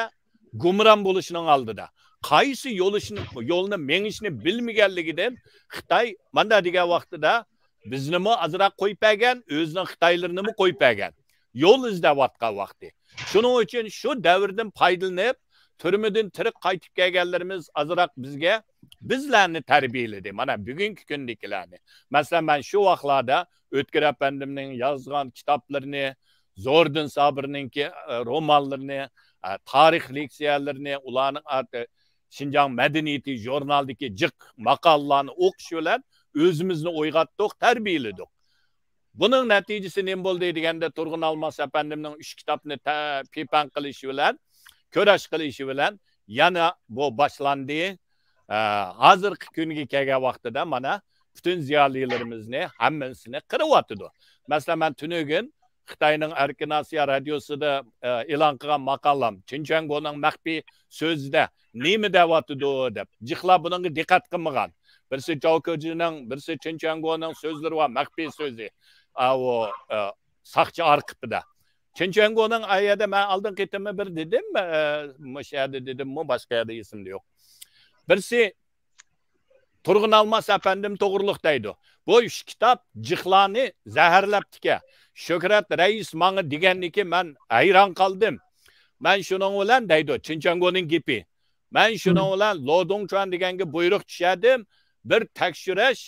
gumron bo'lishining oldida qaysi yo'lni mengishni bilmaganligidan Xitoy mana degan vaqtida biznimi azroq qo'yib bergan, o'zining Xitoylarini qo'yib bergan. Yo'l izlayotgan vaqti. Shuning uchun shu davrdan foydalanib, turmadan tirik qaytib kelganlarimiz azroq bizlarni tarbiyaladi. Mana bugungi kundagilarni. Masalan, men shu vaqtlarda O'tkir apandimning yozgan kitoblarini, Zo'rdin Sabirninki romanlarini, tarix leksiyalarini, ularning Şinjan Medeniyeti jurnaldagi jiq maqollarni o'qish bilan o'zimizni o'yg'atdik, tarbiyaladik. Buning natijasi nima bo'ldi deganda Turg'un Almas apandimning 3 kitobni pipan qilishi bilan, ko'rash qilishi bilan yana bu boshlandi. Hozirgi kunga kelgan vaqtida mana bütün ziyolilarimizni hammasini qirib Masalan, men tunugin Xitoyning Erkin Osiyo radiosida e'lon qilgan maqolam Chinchangoning maxfiy so'zida nima deyotdi deb. Jiqlar bunga diqqat qilmagan. Birisi Jaukojining, birisi Chinchangoning so'zlari va maxfiy so'zi. O saqchi arqipida. Chinchengo'ning ayada men oldin ketimi bir dedim, moshada dedim, boshqa yerda esimda yo'q. Birsi Turg'un Almas efendim to'g'riliq deydi. Bu ish kitob jihlarni zaharlabdika. Shuhrat rais menga deganniki men hayron qoldim. Men shuning bilan deydi, Chinchengo'ning gapi. Men shuning bilan Lodongchuan deganga buyruq tushadim, bir tekshirish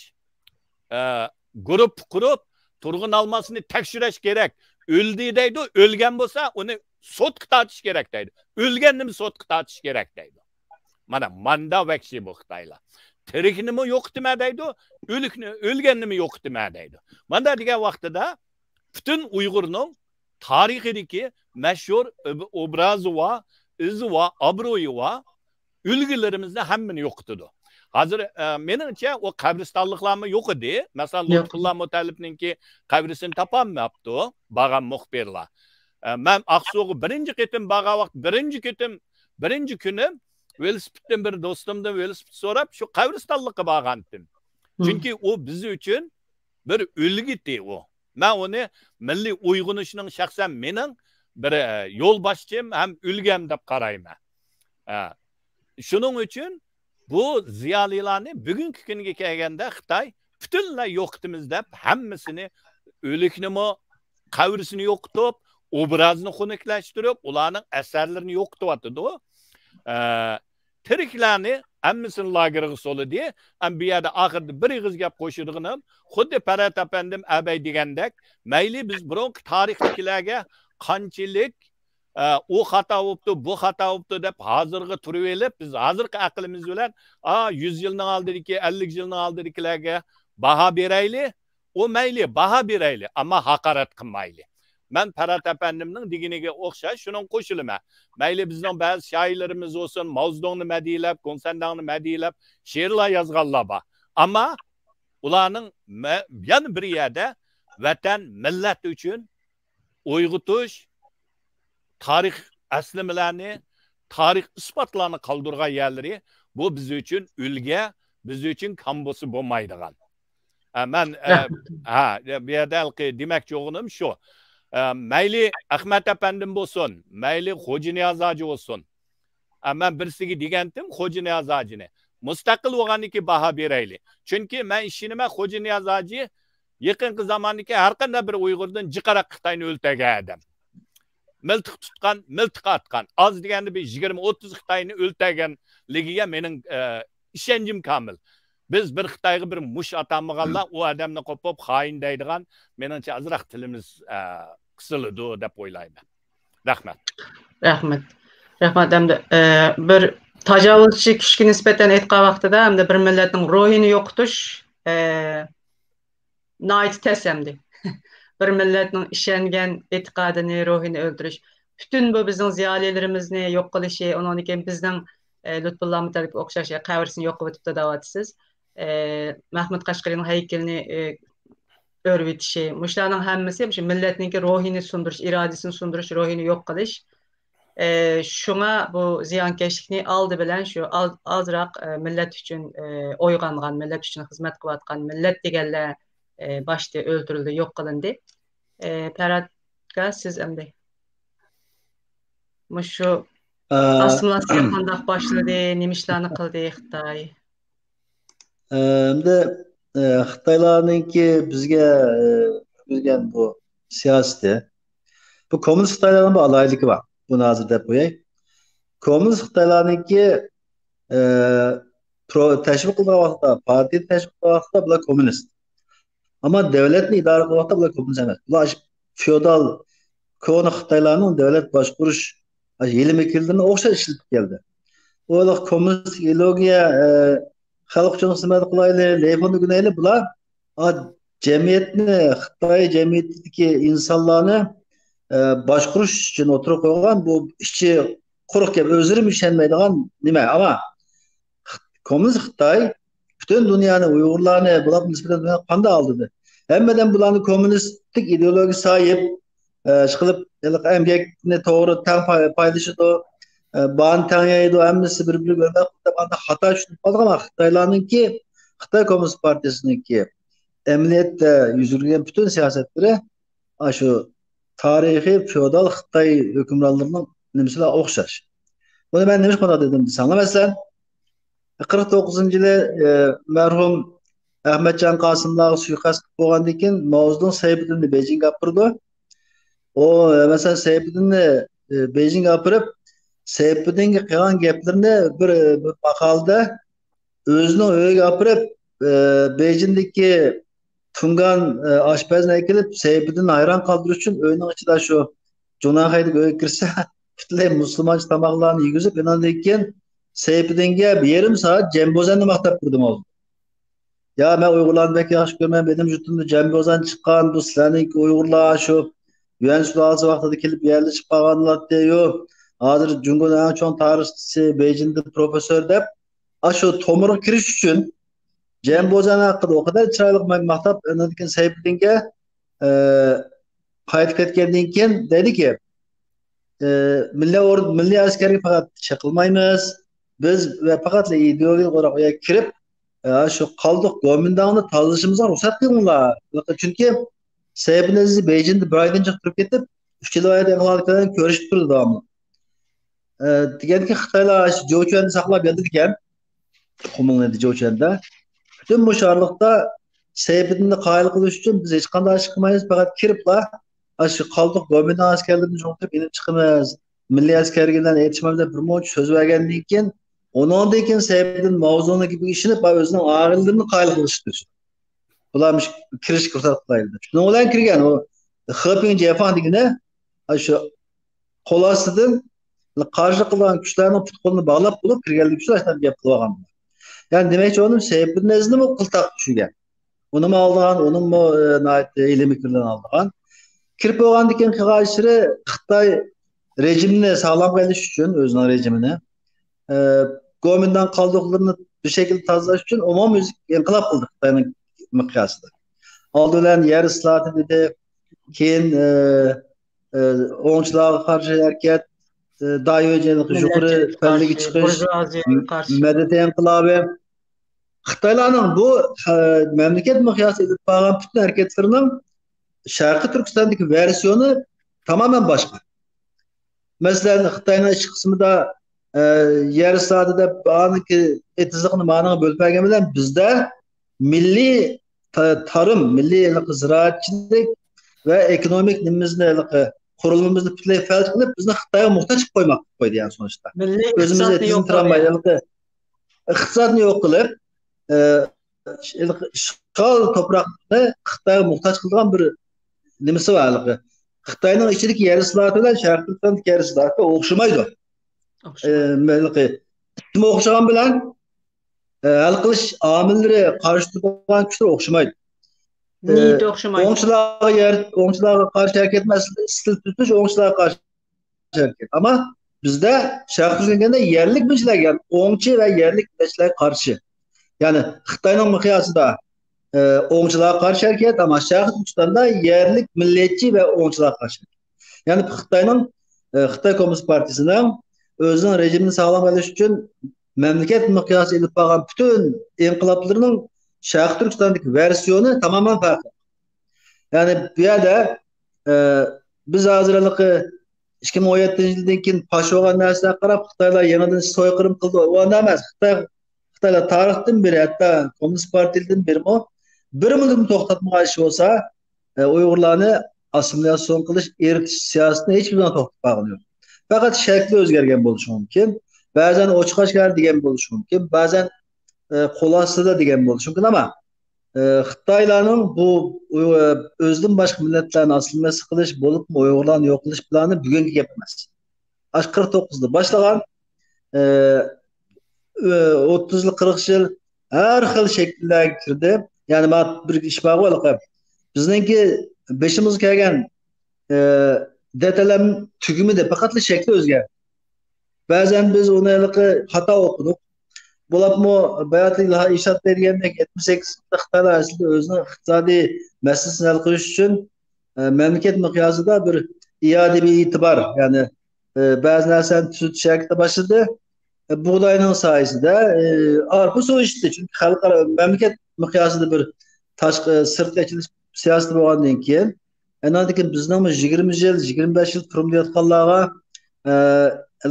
guruh qurib Turg'un Almasni tekshirish kerak. O'ldi deydi, o'lgan bo'lsa uni sotga tortish kerak deydi. O'lganni sotga tortish kerak deydi. Mana manda vakshi bu Xitoylar. Tiriknimi yo'q dema deydi, o'lganni yo'q dema deydi. Manda degan vaqtida bütün Uyg'urning tarixidagi mashhur obrazi va izi va obro'yi va ulgilarimizni hammani yo'qotdi. Hozir meningcha o qabristonliklarmi yo'q edi. Masalan, Lutfullo Mutallibninki qabrisini topolmayapti, bag'am muxbirlar. Men Aqsuga birinchi ketim bag'a vaqt, birinchi kunim velosipeddan bir do'stimdan velosiped so'rab, shu qabristonlikqa borgandim. Chunki u biz uchun bir ulgiti u. Men uni milliy uyg'unishning shaxsan mening bir yo'lboshchim ham ulgam deb qarayman. Shuning uchun bu ziyolilarni bugungi kunga kelganda Xitoy butunlay yo'qitimiz deb hammasini o'liknimi, qabrisini yo'qitib, obrazni xunuklashtirib, ularning asarlarini yo'qityapti. Tiriklarni hammasini lagerga soldi. Bu yerda oxirda bir ig'iz gap qo'shirganim, xuddi Parat apandim abay degandek, mayli biz bironki tarixdagilarga qanchalik o xato bo'libdi, bu xato bo'libdi deb hozirga turib elib, biz hozirgi aqlimiz bilan 100 yilning oldidagi, 50 yilning oldidagilarga baho berayli, o mayli baho berayli, ammo haqorat qilmayli. Men Parat apandimning deginiga o'xshash shuning qo'shilaman. Mayli bizning ba'zi shoirlarimiz olsun, Mavzudongni madilab, Gonsandangni madilab, she'rlar yozganlar bor. Ammo ularning yana bir yerda vatan, millat uchun uyg'otish, tarix aslimalarni, tarix isbotlarni qoldirgan yerlari bu biz uchun ulga, biz uchun kambosi bo'lmaydigan. Men bu yerda demoqchi o'g'lim shu. Mayli Ahmad apandim bo'lsin, mayli Xo'ja Niyoz hoji bo'lsin. Men birsiga degandim Xo'ja Niyoz hojini. Mustaqil bo'lganiki baho berayli. Chunki men ishimni Xo'ja Niyoz hoji yaqinqi zamondagi har qanday bir Uyg'urdan jiqaraq Xitoyni o'ltagan odam. Miltiq tutgan, miltiq atgan. Az deganda bir 20-30 Xitoyni o'ltaganligiga mening ishonchim komil. Biz bir Xitoyga bir mush atanmaganlar o odamni qopib xoin deydigan, meningcha azroq tilimiz qisiladi deb o'ylayman. Rahmat. Rahmat. Rahmat hamda bir tajovuzchi kuchga nisbatan aytgan vaqtida hamda bir millatning ruhini yo'qotish nihoyat tasamdi. Bir millatning ishongan e'tiqodini, ruhini o'ldirish. Bütün bu bizning ziyolilarimizni yo'q qilishi, undan keyin bizning Lutfullo Mutallib o'xshash qabrisini yo'q qilib o'tibdi deyapsiz. Mahmud Qashqarining haykalini örüp etişi, muşlarning hammasi shu millatning ruhini sundirish, irodasini sundirish, ruhini yo'q qilish. Shunga bu ziyonkashlikni oldi bilan shu ozroq millat uchun o'ygangan, millat uchun xizmat qilayotgan millat deganlar boshda o'ldirildi, yo'q qilindi. Paratga siz endi mushu assimilyatsiya qanday boshladi, nima ishlarni qildi Xitoy? Endi Xitoylarninki bizga yurgan bu siyosati, bu komünist Xitoylarning bir aloyligi bor. Buni hozir deb qo'yay. Komünist Xitoylarninki tashviq qilgan vaqtda, partiya tashviq qilgan vaqtda bular komünist. Ammo davlatni idora qilgan vaqtda bular komünist emas. Bular feodal koni Xitoylarning davlat boshqarish yelimi-keldirini o'xshash ishlatib keldi. Ular komünist ideologiya xalq uchun xizmat qilayli, telefonni güneyli bular jamiyatni, Xitoy jamiyatidagi insonlarni boshqarish uchun o'tirib qo'ygan bu ishchi quruq gap, o'zim ishonmaydigan nima. Ammo komünist Xitoy butun dunyoni, Uyg'urlarni bular nisbatan qanday oldi? Hammadan bularni kommunistik ideologiya sahip chiqilib, emgakni to'g'ri tang paylaşıdı. Bağın tanıyaydı, hemmisi birbirine görmek hata şunu kaldı Xitoylarninki, Xitoy Komünist Partiyasininki emniyette yüzürgen bütün siyasetleri şu tarihi feodal Xitay hükümranlarının nimesiyle okşaş. Bunu ben demiş kadar dedim sana. Mesela 49. yılı merhum Ahmetcan Kasım'daki suikast bolgandan keyin Mao'nun Seyfettin'i Beijing'e apırdı. O mesela Seyfettin'i Beijing'e apırıp Seyfettin'e kılgan gaplarını bir makalda özünün öyle apırıp Beijing'deki Tungan aşpazına kelip Seyfettin'i hayran kaldırış için öğünün içinde şu Cunahay'da öyle kirse kütle Müslümanca tamaklarını yigizip inandığı keyin Seyfettin'e bir yarım saat Cembozan'ı maktap kurdum oldu. Ya ben Uygurlarni pek yaxshi ko'rmayman. Benim jutumda Cembozan chiqqan, bu sizlarning Uygurlar shu Yuan sulolasi vaqtida kelib yerlashib qolganlar deyu. Hozir Jungoning eng chong tarixchisi Beijingda professor deb, shu tomirga kirish uchun Cembozan haqida o kadar chiroyli maqtab anadikin Seyfettinga qaytib ketgandan keyin dediki, milliy askarga faqat chaqilmaymiz. Biz faqat ideologik olarak kirib şu kaldık Gomindan'ı tazışımıza ruhsat kılınlar. Çünkü sebebinizi Beijing'de bir aydan çıkıp gidip 3 yıl ayda yakaladıklarını görüşüp durdu devamlı. Diyen ki Xitaylar Zhouquan'ı saklap geldikken Kumun dedi Zhouquan'da. Bütün bu şarlıkta sebebini kayıl kılış için biz hiç kanda çıkmayız fakat kirip la şu kaldık Gomindan askerlerini çoğuntup inip çıkmayız. Milli askerlerden yetişmemizde bir moç söz vergendikken ondan keyin Seyfettin Mavzunu gibi işini özünün ağırlığını kayıl kılıştır. Bularmış kiriş kırsat kayıldı. Şunu olan kirgen o Hıpin Cefan digine şu kolasıdın karşı kılan güçlerinin futbolunu bağlap bulup kirgenli güçler açıdan yapılan. Yani demek ki onun Seyfettin nezdinde mi kıltak düşügen? Onu mu aldığan, onun mu eylemi kirden aldığan? Kirip oğan diken karşıları Xitay rejimine sağlam gelmiş için, özünün rejimine Gomindan kaldıklarını bir şekilde tazelaş için umum müzik inkılap kıldık Xitayning miqyasida. Aldılan yer ıslahatı dedi, keyin oğunçularga karşı hareket, dayojelik yukarı perdegi çıkış, medet inkılabı. Xitaylarning bu memleket miqyası edip bağlan bütün hareketlerinin Şarkı Türkistan'daki versiyonu tamamen başka. Mesela Xitayning iç kısmı da yer ıslahatı anki etizliğini manana bölüp vergemeden bizde milli tarım, milli ziraatçılık ve ekonomik nimimizde kurulumumuzda bütünlüğü felç kılıp bizni Xitay'a muhtaç koymak koydu yani sonuçta. Özümüz etizin tramvaylıkta iktisadını yok kılıp şal toprakını Xitay'a muhtaç kıldıgan bir nimisi var. Xitayning içindeki yer ıslahatı ile Şarkı Türkistan'daki yer ıslahatı okşamaydı. Kim okşagan bilen hal kılış amilleri karşı tutan kişiler okşamaydı. Neydi okşamaydı? Oğunçularga karşı hareket stil tutuş, oğunçularga karşı hareket. Ama bizde Şarkı Türkistan'da yerlik milletçiler yani oğunçu ve yerlik milletçiler karşı. Yani Xitayning miqyasida oğunçularga karşı hareket ama Şarkı Türkistan'da yerlik milletçi ve oğunçularga karşı. Yani Xitay Komünist Partisi'nin özünün rejimini sağlam ediş için memleket miqyası edip bağlan bütün inkılaplarının Şarkı Türkistan'daki versiyonu tamamen farklı. Yani bir yerde biz hazırlıkı 2017 yıldan keyin paş olgan narsaga qarab Xitaylar yeniden soykırım kıldı. O emas. Xitaylar tarixten beri hatta Komünist Parti'den beri bir milyon to'xtatmoq olsa Uygurlarni assimilyasiyon qilish, eritish siyosatini hech bir zaman to'xtatib yok. Fakat şekli o'zgargan bo'lishi mumkin. Ba'zan ochiq oshkor degan bo'lishi mumkin. Ba'zan qo'lasida degan bo'lishi mumkin ama Xitaylarning bu o'zidan boshqa millatlarni assimilyatsiya qilish bo'libmi Uyg'urlarni yo'q qilish plani bugungi gap emas. 49'da başlagan 30 yıl 40 yıl her xil şekillerge kirdi. Yani bir iş bağlı. Bizningki beşimiz kelgan detalem tügümü de fakatlı şekli özgər. Bazen biz onu hata okuduk. Bulapmı Bayat İlahi İşat vergende 78'de Xitaylar aslında özünün iqtisadi meselesini hal qilish için memleket miqyasida bir iade bir itibar yani bazı narsalarni tuzatish harakati başladı. Buğdayning sayesinde arpa suv ichdi. Çünkü xalqaro memleket miqyasida bir tashqi sirtki ichilish siyosati bo'lgandan keyin Anadaki bizning 20 yil, 25 yil turmayotganlarga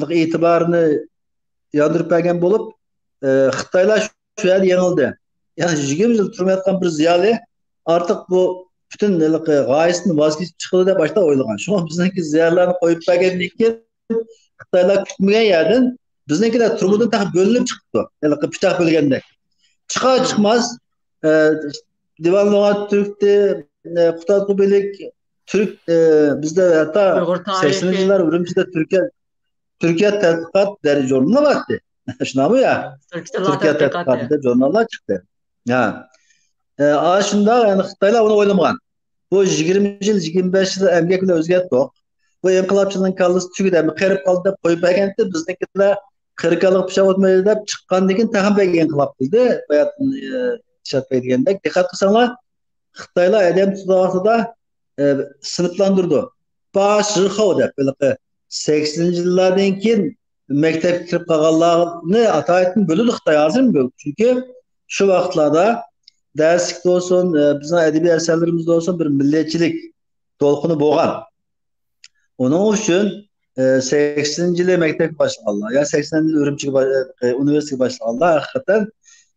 e'tiborini yondirib bergan bo'lib, Xitoylar shu yerda yengildi. Yani 20 yıl turmayotgan bir ziyoli artık bu bütün g'oyasini voz kechib chiqdi deb boshda o'ylagan. Shunga bizniki ziyolilarni qo'yib bergandan keyin Xitoylar kutmagan yerdan biznikilar turmudan taqib bo'linib chiqdi. Pishaq bo'lgandek. Chiqar chiqmaz Divan Lug'at Türk'te Kutat Kubelik Türk bizde hatta 80'li yıllar Ürümçi'de Türkiye Tedqiqat deri jurnali baktı. Şuna bu ya. Türkiye Tedqiqat'da jurnallar çıktı. Ya. Aslında yani Xitoylar onu oylamagan. Bu 20 yıl, 25 yıl emgek bilan o'zgartdi. Bu inqilobchining kallasi tugida qirib qoldi deb qo'yib berganda biznikilar 40 yillik pishab o'tmaydi deb chiqqandan keyin tag'in bir inqilob qildi. Bayatni ishlatmaydigandek. Diqqat qilsanglar, Xitoylar adam tuzoqida sınıflandırdı. Başı xav deb 80'li yıllardan keyin maktabga kirib qolganlarni atayetni bo'ldi Xitoy hozirmi? Chunki şu vaqtlarda derslikte olsun, bizim edebi eserlerimizde olsun bir milliyetçilik dolkunu boğan. Onun için 80. yılı mektep başladılar. Yani 80. yılı Ürümçi üniversite başladılar. Hakikaten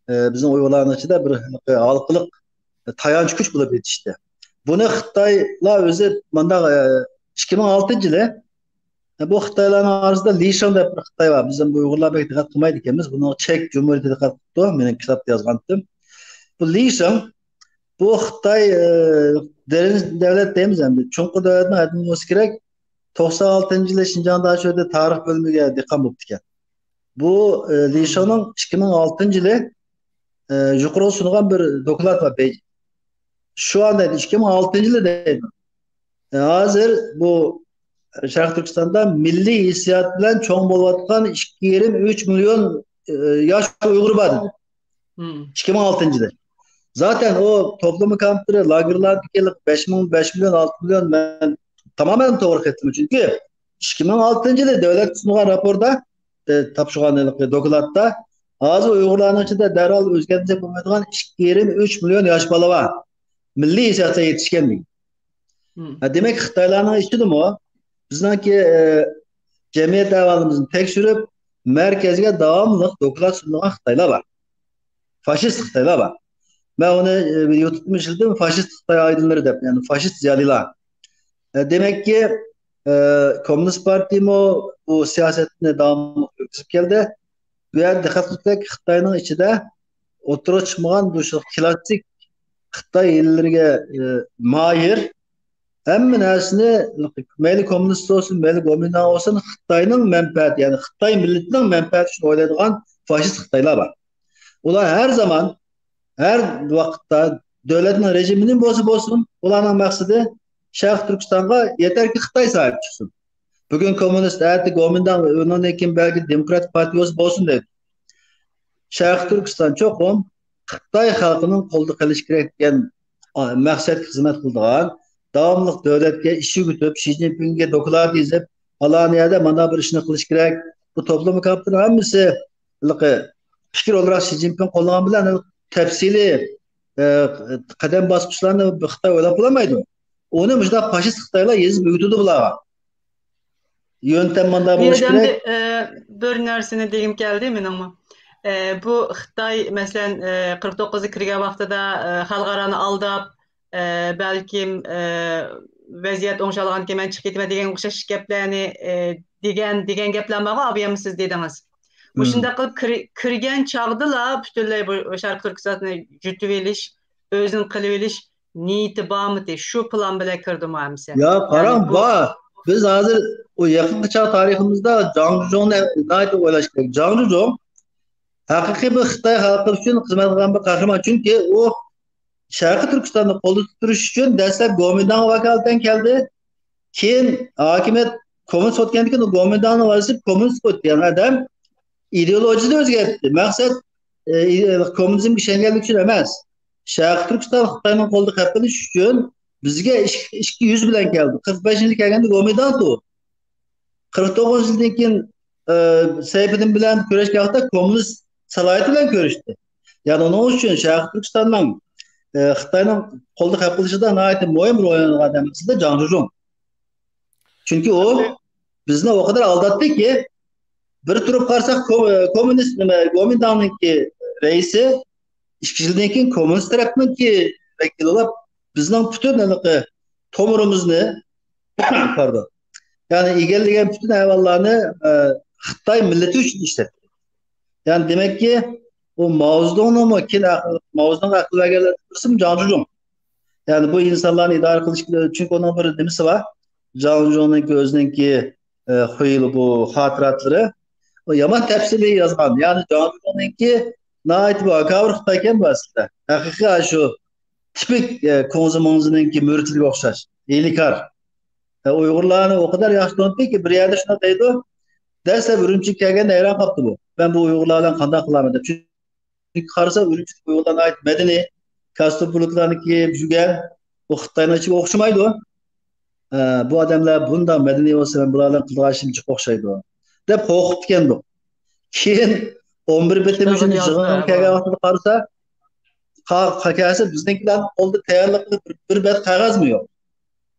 bizim uyguların içinde bir halkılık tayanç güç bulup yetişti. Bunu Xitaylar özü 2006 yılı bu Xitayların arasında Lishan diye bir Xitay var. Bizim bu Uygurlar pek dikkat kılmaydı ikimiz. Bunu Çek Cumhuriyeti dikkat kıldı. Benim kitapta yazgandım. Bu Lishan, bu Xitay derin devlet deyimiz yani. Çünkü devletin adını olması gerek. 96. yılı Şincan'da şöyle tarih bölümüne dikkat buldu. Bu Lishan'ın 2006 yılı yukarı sunulan bir dokulat var. Şu anda 2006 yılı değil. Hazır bu Şarkı Türkistan'da milli hissiyat bilen çoğun bolatkan 2,3 milyon yaş Uygur var. 2006 yılı. Zaten o toplumu kampları, lagerlar dikilik 5 milyon, 6 milyon ben tamamen doğru ettim. Çünkü 2006 yılı devlet sunulan raporda tapşıran dokulatta azı Uygurların içinde derhal özgürlüğe bulunduğun 2,3 milyon yaş balı var. Milli hissiyata yetişken mi? Demek ki Xitaylarına işledim o. Bizdeki cemiyet ahvalımızın tekşürüp merkezine devamlı dokulat sunulan Xitaylar var. Faşist Xitaylar var. Ben onu YouTube'da işledim. Faşist Xitay aydınları da yani faşist ziyaliler. Demek ki Komünist Parti bu siyasetine devamlı yüksek geldi. Ve dikkat etmek Xitay'ın içinde oturup çıkmayan bu klasik Xitay illerine mahir hem nersini meyli komünist olsun, meyli Gomindan olsun Xitay'ın menfaati yani Xitay milletinin menfaati için oynadığı faşist Xitaylar var. Ular her zaman her vakitte devletin rejiminin bozulsun. Ulanın maksadı Şarkı Türkistan'a yeter ki Xitay sahip çıksın. Bugün komünist ertesi Gomindan onun ekin belki Demokrat Parti olsun dedi. Şarkı Türkistan çok Xitay halkının kolda kılış gereken maksat hizmet kıldığın davamlıq devletke işi gütüp Xi Jinping'e dokular dizip alaniyada mana bir işini kılış gerek. Bu toplumu kaptırın hemisi fikir olarak Xi Jinping qo'llagan bilan tepsili qadam bosqichlarini Xitoy o'ylab olamaydi. Onu mujda faşist Xitoylar yezib o'tdi bularga. Yöntem manda bo'lish kerak. Bir narsani degim keldi mening bu Xitoy masalan 49'a kirgan vaqtida xalqarani aldab balkim vaziyat o'ngshalgan keyin men chiqib ketaman degan o'xshash gaplarni degan gaplar bormi olmayapsiz dedingiz. O'shunda qilib kirgan chog'dala butunlay bu Sharq Turkistonni jutib elish, o'zini qilib elish niyati bormi? Shu plan bilan kirdimi hamsa? Ya qarang, bor. Biz hozir o yaqinqi chog' tariximizda Zhang Zhongni aytib o'ylash kerak. Zhang Zhong haqiqiy bir Xitoy xalqi uchun xizmat qilgan bir qahramon. Chunki u Sharqi Turkistonni qo'lda tutirish uchun dastlab Gomindan vakolatan keldi. Keyin hokimiyat kommunist o'tgandan keyin Gomindan vazifasi kommunist o'tdi. Yani adam ideolojiyani o'zgartdi. Maqsad kommunizmga ishonganlik uchun emas. Sharqi Turkiston Xitoyning qo'lda qilib qilish uchun bizga ishga yuz bilan keldi. 45-yil kelganda Gomindan tu. 49 yildan keyin Sayfiddin bilan kurashgan vaqtda kommunist salohiyati bilan ko'rishdi. Yani onun uchun Sharqi Turkistonning Xitoyning qo'lda qabul qilishida nihoyatda muhim rol o'ynagan odam aslida Zhang Zhuzhong. Chunki u bizni o kadar aldattı ki bir turib qarasak kommunist nima Gomindangniki raisi 2 yildan keyin kommunist tarafniki vakili bo'lib bizning butun tomirimizni pardon yani egallagan butun hayvonlarni Xitoy millati uchun ishlatdi. Yani demek ki o Mao Zedong'un kim Mao Zedong akıl vergiler kısım Zhang Zhuzhong. Yani bu insanların idare kılış çünkü onun bir demesi var. Zhang Zhuzhong'un özündeki huylu bu hatıratları o yaman tepsili yazgan. Yani Zhang Zhuzhong'unki nait bu akavr Xitayken bu aslında. Hakikaten şu tipik konzumunuzunki mürtülük okşaş. İyilikar. Uygurlarını o kadar yaşlı unuttu ki bir yerde şuna deydi. Derse Ürümçi kelgen hayran kaptı bu. Ben bu Uygurlarla kandak kılamedim. Çünkü karısa Ürümçi Uygurlarına ait medeni Kastabulutlarınki Jügen o Xitay'ın açık okşamaydı o. Bu adamlar bundan medeni olsa ben buralarla kıldaşım çık okşaydı o. Dep korkup diken bu. Keyin 11 betemişin jığının kelgen vaxtında karısa kakası bizdenkiler oldu tayarlıklı bir bet kağız mı yok?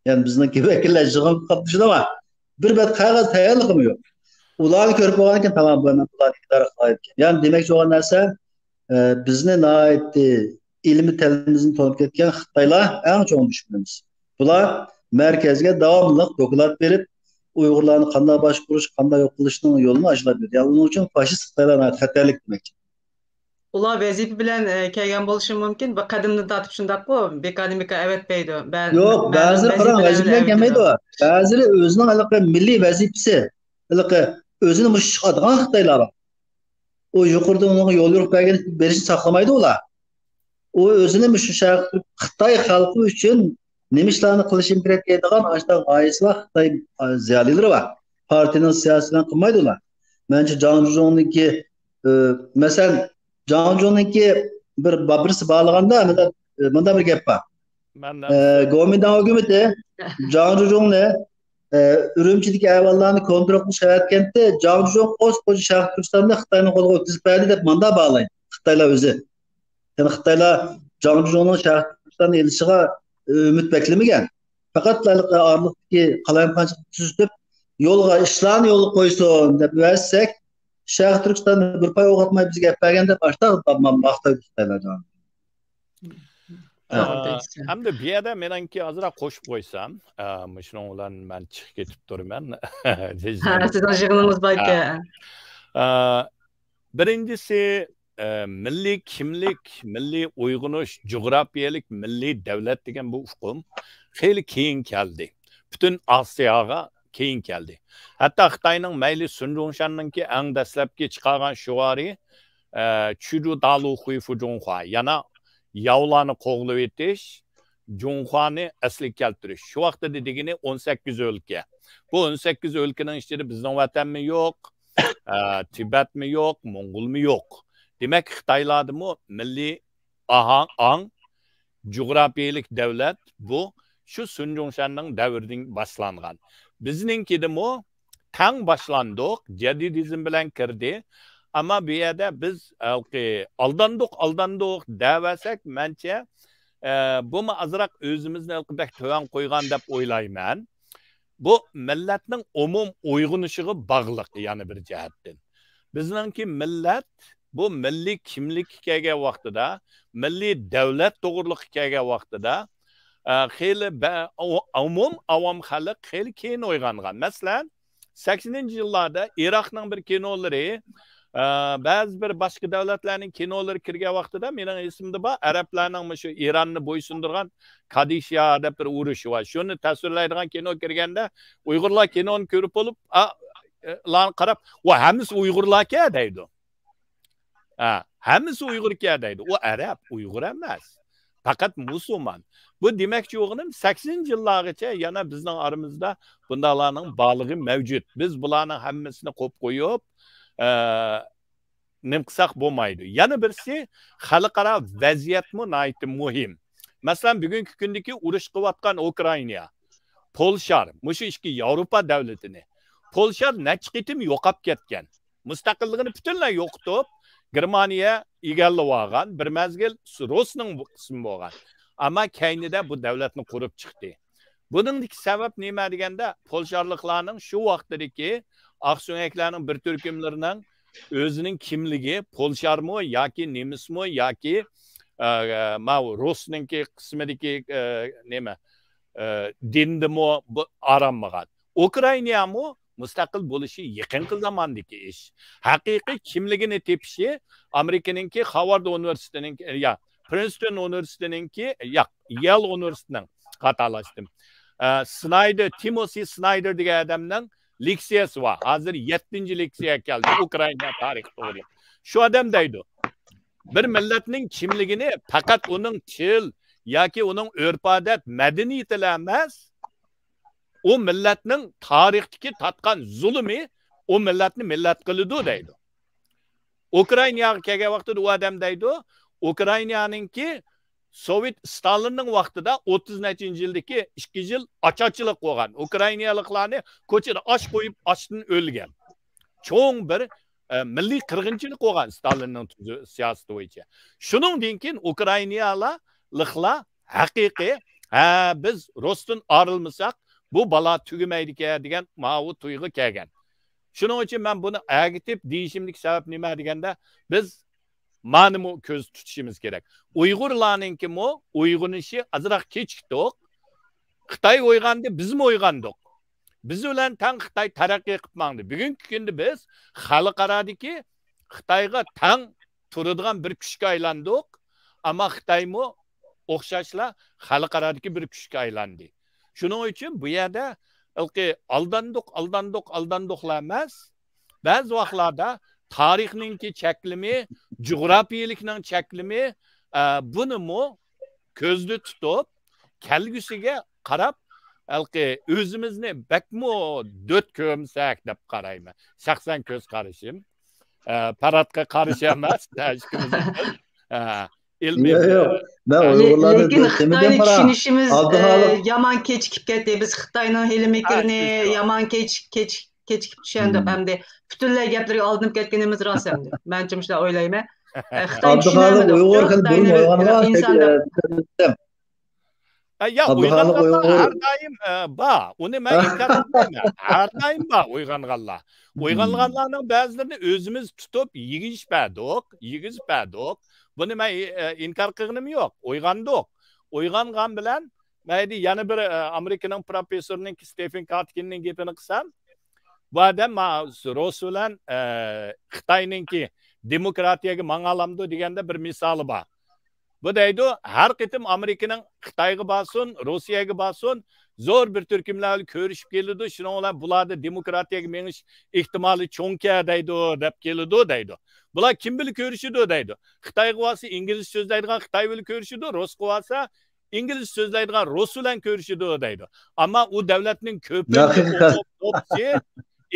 Yani bizdenki vekiller jığın kaptışın ama bir bet kağız tayarlık mı yok? Ularni ko'rib bo'lgandan tamam bu men ularni idora qilayotgan. Yani demakchi bo'lgan narsa bizni nihoyatda ilmi tilimizni to'lib ketgan Xitoylar eng cho'ng dushmanimiz. Bular markazga davomli doklad berib, Uyg'urlarni qanday boshqarish, qanday yo'q qilishning yo'lini ajrab berdi. Yani uning uchun fashist Xitoylar xatarlik demakchi. Ular vazifa bilan kelgan bo'lishi mumkin. Bu qadimdan tortib shundaq-ku, bekadimika avatmaydi. Yo'q, ba'zilar qarang vazifa bilan kelmaydi u. Ba'zilar o'zining milliy vazifasi, özünü müşkadgan Xitaylar var. O yukarıda onun yol yürüp verişini saklamaydı ola. O özünü müşkadgan Xitay halkı için nemişlerini kılışın kirek edilen açtan gayesi var. Xitay ziyalileri var. Partinin siyasetinden kılmaydı ola. Bence Zhang Zhuzhong'unki mesela Zhang Zhuzhong'unki birisi bağlaganda bunda bir gap var. Gomindan hükümeti Zhang Zhuzhong'la Ürümçideki hayvanlarını kontrol etmiş hayatkentte Zhang Zhuzhong koskoca Şarkı Türkistan'da Xitay'ın koluna ötüzüp verdi de manda bağlayın. Xitaylar özü. Yani Xitaylar Zhang Zhuzhong'un Şarkı Türkistan'da ilişiğe ümit beklemeyen. Fakat ağırlıktaki kalayımkançılık tüzütüp yolga işlerini yolu koysun deyip versek Şarkı Türkistan'da bir pay oğatmayı bizi gepbergen de başta maqtaydı Xitaylar. Hem de bir yerde menenki azıra qo'shib qo'ysam, shuning bilan men chiqib ketib turman. Sizning yig'inimiz bor ekan. Birinchisi milliy kimlik, milliy uyg'unish, jo'grafiyalik milliy davlat degan bu uqum xeyli keyin keldi. Butun Osiyoga keyin keldi. Hatto Xitoyning mayli Sun Zhongshanninki eng dastlabki chiqargan shuari Chudu Dalu Hui Fu Zhonghua yana yavlarni qo'g'lab etish, Jonxuani asliga keltirish. Shu vaqtda dedigini 18 o'lka. Bu 18 o'lkaning ichida bizning vatanmi yo'q, Tibetmi yo'q, Mo'ng'ulmi yo'q. Demak, Xitoylardimi milliy ang, jo'grafiyalik davlat bu shu Sun Zhongshanning davridan boshlangan. Bizninkidimi tang boshlandik, jadidizm bilan kirdi. Ama bir yerde biz aldandık deversek bence bu mu azırak özümüzün elbette töven koygan dep oylayman. Bu milletinin umum uygunuşuğu bağlıq yani bir cihetten. Bizninki millet bu milli kimlik hikaye vaxtıda, milli devlet doğruluk hikaye vaxtıda xeyli umum avam xalq xeyli keyin oygangan. Mesela 80'li yıllarda Irak'ның bir kinoları bazı bir başka devletlerin kinoları kirgen vaxtıda mening esimde bor Araplarning şu İran'ı boysundurgan Kadisha deb bir uruşu var. Şunu tasvirlaydigan kino kirganda Uyg'urlar kinoni ko'rib bo'lib, lan qarab, "Va hammasi Uyg'urlar-ka" deydi. Hammasi Uyg'ur-ka deydi. O Arap, Uyg'ur emas. Fakat Müslüman. Bu demekçi oğlum 80 yıllargacha yana bizning aramızda bundalarning bağlığı mevcut. Biz bularning hammasini qo'yib qo'yib nim qilsak bo'lmaydi. Yana birisi xalqaro vaziyatmi nihoyatda muhim. Masalan, bugungi kundagi urush qilayotgan Ukraina, Polsha, mushu ikki Yevropa davlatini Polsha necha qitim yo'qolib ketgan. Mustaqilligini butunlay yo'qotib, Germaniya egallab olgan, bir mezgil Rusning qismi bo'lgan. Ammo keynida bu davlatni qurib chiqdi. Buningdagi sabab nima deganda, polsharliklarning shu vaqtdagi aqso'ngaklarning bir turkumlarining o'zining kimligi, polsharmi yoki nemismi yoki Rusninki qismidagi nima dindimi aranmagan. Ukrainami mustaqil bo'lishi yaqinqi zamondagi ish. Haqiqiy kimligini tepishi Amerikaninki Harvard universitetininki Princeton universitetininki Yale universitetining qatalashdim. Timothy Snyder degan odamning leksiyasi var. Hazır 7. leksiya geldi. Ukrayna tarix to'g'ri. Shu odam deydi. Bir millatning kimligini faqat uning til yoki uning urf-odat madaniyati emas, o millatning tarixdagi tatgan zulmi o millatni millat qiladi deydi. Ukraynaga kelgan vaqtida u odam deydi, Ukraynaninki Sovet Stalinning vaqtida 30-nechinchi yildagi 2 yil ochachchilik bo'lgan. Ukrainaliklarni ko'chada osh qo'yib ochdan o'lgan. Cho'ng bir milliy qirg'inchilik bo'lgan Stalinning siyosati bo'yicha. Shuningdan keyin Ukrainaliklar haqiqiy biz Rusdan arilmasak bu balo tugamaydi degan ma'vu tuyg'u kelgan. Shuning uchun men buni agitib deyishimlik sabab nima deganda biz ma'nimi ko'z tutishimiz kerak. Uyg'urlarninki uyg'unishi azroq kechikdik. Xitoy uyg'ondi, biz mi uyg'ondik? Biz bilan tang Xitoy taraqqiy qilmoqdi. Bugungi kunda biz xalqarodagi Xitoyga tang turadigan bir kuchga aylandik, ammo Xitoymi o'xshashla xalqarodagi bir kuchga aylandi. Shuning uchun bu yerda aldandiqlar emas, ba'zi vaqtlarda tarixninki cheklimi, jug'rofiyalikning cheklimi buni ko'zda tutib, kelgusiga qarab, o'zimizni bakmo dot ko'msak deb qarayman. Shaxsan ko'z qarashim, paradga qarish emas, ilmiy. Lekin Xitoyni tushunishimiz yomon kechikib ketdi. Biz Xitoyning ilmikini yomon kechikib tushundik hamda butunlay gaplarga oldinib ketganimiz rost hamda. Mencha shunday o'ylayman. Xitoy tushunadi. Ya uyg'onganlar har doim bor. Uni men inkor qilmayman. Har doim bor uyg'onganlar. Uyg'onganlarning ba'zilarini o'zimiz tutib yig'ishpadik. Buni men inkor qilganim yo'q. Uyg'ondik. Uyg'ongan bilan mayli yana bir Amerikaning professorining Stephen Katkinning gapini qilsam, bu odam Rus bilan Xitoyninki demokratiyaga mang'alamdi deganda bir misoli bor. Bu deydi, har qitim Amerikaning Xitoyga borsin, Rossiyaga borsin, zo'r bir turkumlar ko'rishib keladi. Shuning bilan bularda demokratiyaga menish ehtimoli cho'nka deydi, deb keladi deydi. Bular kim bilan ko'rishidi deydi. Xitoyga borsa ingliz so'zlaydigan Xitoy bilan ko'rishidi, Rusga borsa ingliz so'zlaydigan Rus bilan ko'rishidi deydi. Ammo u davlatning ko'pincha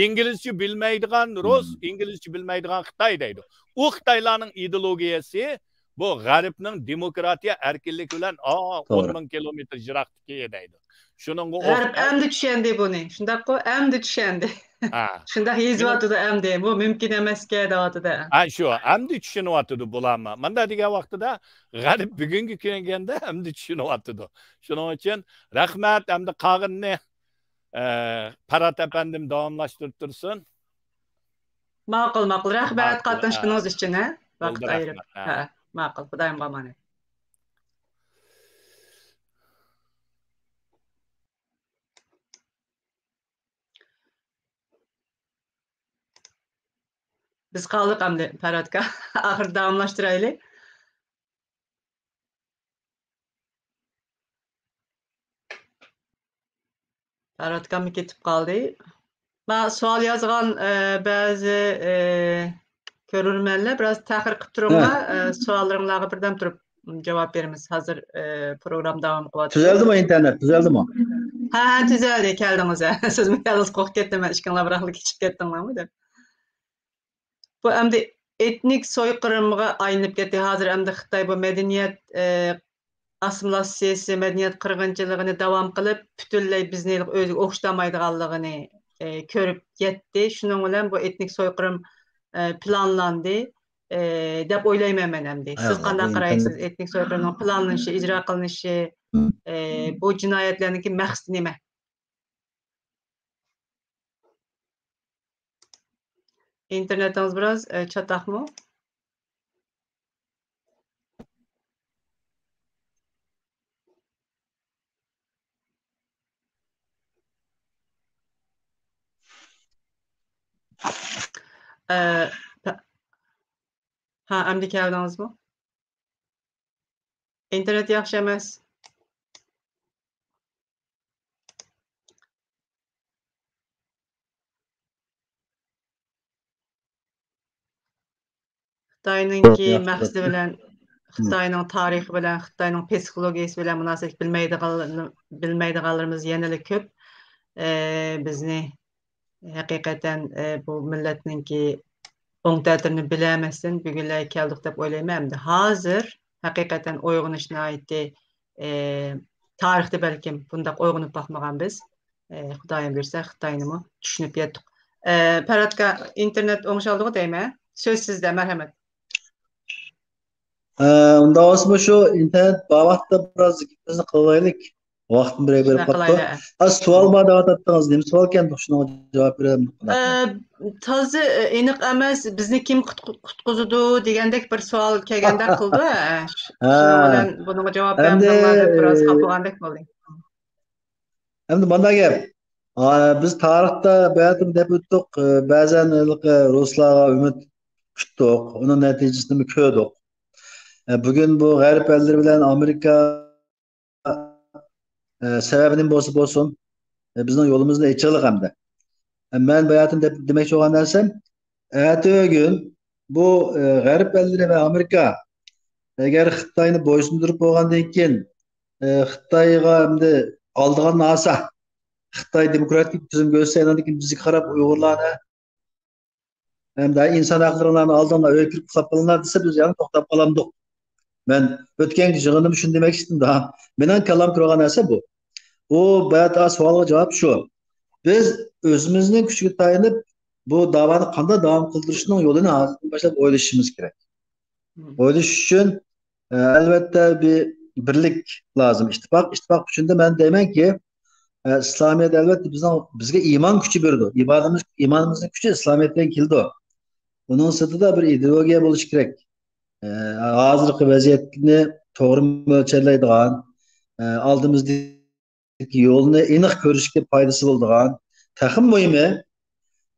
İngilizce bilmeydiğin Rus, İngilizce bilmeydiğin Xitoy deydi. O Xitoylarning ideologiyasi bu g'arbning demokratiya erkinlik bilan 10,000 kilometr jiroqlikka deydi. Shuning g'arb endi tushundi buni. Shundaqku, endi tushundi. Shunda yezyapti endi. Bu mumkin emasga deyapti-da. Shu, endi tushunyapti bularmi? Menda degan vaqtida g'arb bugungi kelganda endi tushunyapti. Shuning uchun rahmat, endi qog'inni Parat efendim davamlaştırıp dursun. Ma'qul. Rahmat qatnashganingiz uchun, vaqt ayirib. Ma'qul. Xudoyim omonat. Biz qoldik endi Paratga. Axir davomlashtiraylik. Paratga ketib qoldi. Ben sual yazgan bazı görürmenler biraz tahir qilib turinglar, savollaringlarga birdan turib javob beramiz. Hozir program davom qilyapti. Tuzaldimi internet? Tuzaldimi? Ha, tuzaldi, keldingiz. Siz yalnız qo'rqib ketdim, ishkanglar biroqli kechib ketdinglarmi deb. Bu endi etnik soyqırımga aylanib ketdi. Hozir endi Xitoy bu madaniyat assimilyatsiyasi, madaniyat qirg'inchiligini davom qilib, butunlay bizni o'ziga o'xshamaydiganligini ko'rib yetdi. Shuning bilan bu etnik soyqırım planlandı. dep oylayman men emdi. Siz Ha, bu qanday qaraysiz internet. etnik soykırımның planlanishi, icra qilinishi, bu jinoyatlarningki maqsadi nima? İnternetiniz biraz çataqmı? E, ha, emdi keldingizmi? İnternet yaxshi emas. Xitoyninki Yaxshi maqsadi turibdi. bilan, Xitoyning tarixi bilan, Xitoyning psixologiyasi bilan munosabat bilmaydiganlarimiz yanada ko'p. Bizni haqiqatan bu millatninki o'ng ta'tirini bilamasdan bugunlar keldik deb o'ylayman. Endi hozir haqiqatan uyg'onishni aytdi. Tarixda balkim bundaq uyg'onib baxmagan biz. Xudoyim bersa Xitoynimi tushunib yetdik. Paradka internet o'ng'ishaldi deyman. Söz sizda, marhamat. Unda olsa şu internet bağlantı biraz bizni kılaylık. Vaktim birey verip Shunaqa kaptı. qilaylik. Az sual bana davet ettiniz. Nima sual kendi şuna cevap verelim. Tozi aniq emas, bizni kim qutqizdi degandek bir savol kelgandek qildi. Shuning bilan bunga javob bermadinglar deb biroz xafalgandek bo'ldim. Endi bunda gap. Biz tarixda bayatım deb o'tdik. Ba'zan Ruslarga umid kutdik. Onun neticesini ko'rdik. Bugün bu g'arb elleri bilan Amerika sebebinin bo'lsin bizning yo'limizni ichiqlik hamda. Men bayatım demek olan dersem ertesi gün bu g'arb elleri ve Amerika eğer Xitoyni bo'ysundirib bo'lgandan keyin Xitoyga endi oldigan narsa Xitoy demokratik tuzum gösterdiğinden keyin bizga qarab Uyg'urlarni hem de insan haklarını aldığında öykürüp sapılanlar dese biz yani to'xtab qolamdik. Ben ötken yig'inimda shuni demek istedim daha. Mening kalam turgan narsa bu. O bayat savolga javob shu. Biz o'zimizning kuchiga tayanib bu davoni qanday davom qildirishning yo'lini hozirdan boshlab o'ylashimiz kerak. O'ylash uchun albatta bir birlik lazım. İttifak uchunda men deymanki İslamiyet elbette bizga iymon kuchi berdi. İmanımızın kuchi İslamiyetdan keldi. Bunun sırtında bir ideologiya bo'lishi kerak. Hozirgi vaziyatni to'g'ri mo'ljallaydigan, oldimizdagi yo'lni aniq ko'rishga foydasi bo'ladigan, taxim muhimi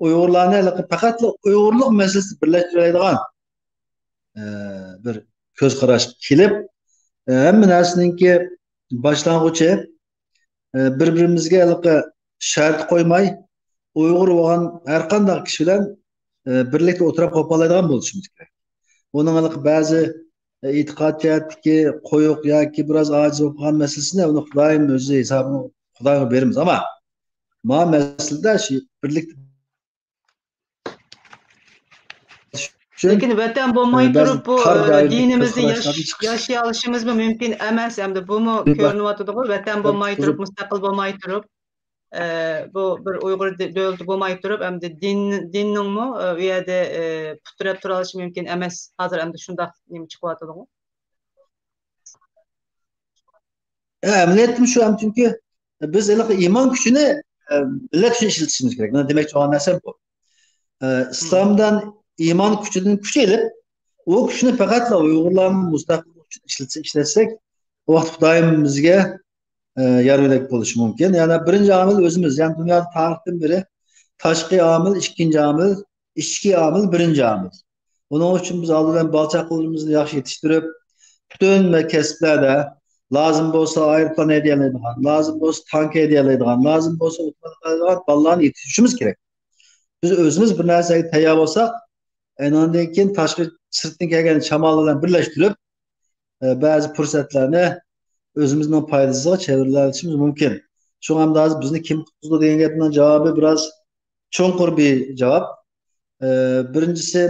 Uyg'urlarni faqat Uyg'urlik masalasini birlashtiradigan bir ko'z qarash kelib, hamma narsaningki boshlang'ichi bir-birimizga shart qo'ymay Uyg'ur bo'lgan har qanday kishi bilan birlikda o'tirib qoladigan bo'lishimiz kerak. Bunun bazı itiqad jihatdagi qo'yiq yoki biroz ojiz bo'lib qolgan masalasini uni Xudoyim o'zi hisobini Xudoyga beramiz. Ammo ma masalada shu birlik lekin vatan bo'lmay turib bu dinimizni yashay olishimiz mumkin emas. Endi bumi ko'rinyotidi-ku, vatan bo'lmay turib, mustaqil bo'lmay turib, bu bir Uyg'ur davlati bo'lmay turib, endi dinningmi u yerda putirab tura olishi mumkin emas. Hozir endi shundoq nima chiqyotidi-ku. Emniyetim şu an çünkü biz iman gücünü millet için işletişimiz gerek. Ne demek olan narsa bu. İslam'dan iman gücünün güçüyle o gücünü faqat Uyg'urlarning mustaqil ishletsek o vaqt doimimizga yararlik bo'lishi mumkin. Yani birinci amil o'zimiz. Yani dünyada tarixdan beri tashqi amil, ikkinchi amil, ichki amil, birinci amil. Onun için biz aldıdan balçaqlarımızı yaxshi yetishtirib, bütün kasblarda lazım bo'lsa aeroplan hediyelaydigan, lazım bo'lsa tank hediyelaydigan, lazım bo'lsa o'tmaydigan bolalarni yetishtirishimiz kerak. Biz o'zimiz bir narsaga tayyor bo'lsak, ondan keyin tashqi sirtdan kelgan shamol bilan birlashtirib, ba'zi fursatlarni o'zimizning foydamizga çevirishimiz mumkin. Shu hamda bizni kim qutqizdi degan gapning javobi biroz cho'nqur bir javob. Birincisi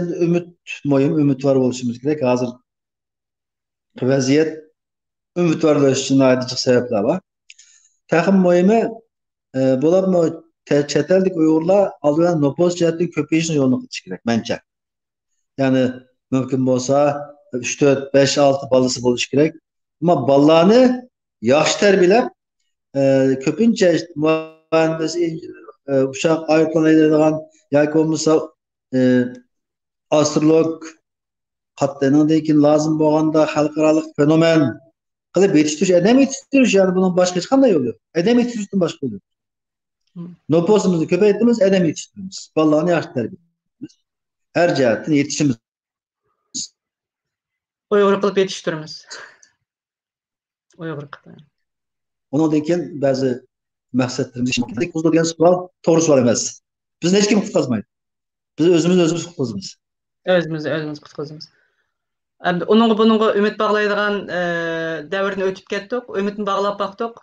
umidvor bo'lishimiz kerak. Hozir vaziyat umidvorlash uchun aytiq sabablar bor. Taxim muhimi bularni chet ellik Uyg'urlar oldidan nopos jihatdan ko'payishni yo'lini qilish kerak menimcha. Yani mümkün bolsa 3, 4, 5, 6 balası buluş gerek. Ama ballarını yaxşı terbiyelep köpünçe mühendis, uşak ayıplanaydigan yoki bo'lmasa astrolog hattandan lazım bo'lganda xalqaro fenomen qilib yetiştirish, adam yetiştirish, yani bunun başka hech qanday yo'li yo'q. Adam yetishtirishdan boshqa yo'li yo'q. Nüfusumuzu ko'paytiramiz, adam yetishtiramiz. Ballarni yaxshi tarbiyalamiz. Her jihatdan yetishimiz. Uyg'ur qilib yetishtiramiz. Uyg'ur qilib. Ondan keyin ba'zi maqsadlarimiz ishlandik. Qo'zg'algan savol to'g'ri savol emas. Bizni hech kim qutqazmaydi. Biz o'zimiz qutqazamiz. Özümüz qutqazamiz. Onunğa bununğa ümit bağlaydigan davrni o'tib ketdik. Ümitni bağlap baqdik.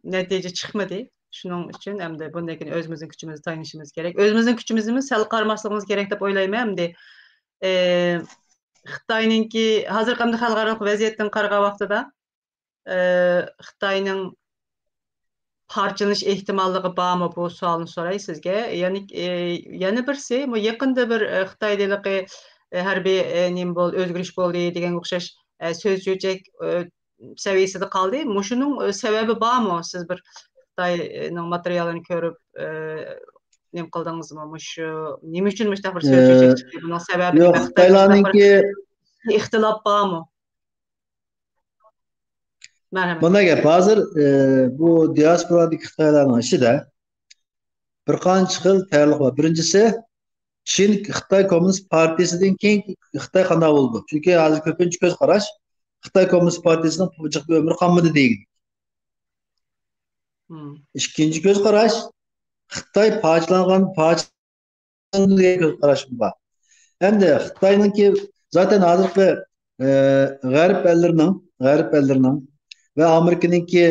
Natija chiqmadi. Shuning uchun hamda bundan keyin o'zimizning kuchimizni tanishimiz kerak. O'zimizning kuchimizni sal qarmasligimiz kerak deb o'ylayman. Hamda Xitoyninki hozir qanday xalqaro vaziyatdan qaragan vaqtida Xitoyning parçalanish ehtimolligi bormi bu savolni so'ray sizga. Ya'ni yana birsi, bu yaqinda bir Xitoydagi harbiy o'zgarish bo'ldi degan o'xshash so'z jo'jak saviyasida qoldi. Shuning sababi bormi? Siz bir Xitoyning materialini ko'rib nima qildingizmi? Shu nima uchun bu bir so'z jo'jak chiqdi? Buning sababi yo'q, Xitoylarninki ixtilof bormi? Merhamet. Buna gap hozir bu diasporadagi Xitoylarning ishida bir qancha xil tayyorlik bor. Birinchisi, Çin Xitoy Kommunist Partiyasidan keyin Xitoy qanday bo'ldi? Chunki hozir ko'pincha ko'z qarash Xitoy Kommunist Partiyasining pujiq bir umri qolmadi deydi. Ikkinchi ko'z qarash Xitoy parchalangan ko'z qarash bor. Endi Xitoyninki zaten hozirgi g'arb ellarining ve Amerika'nınki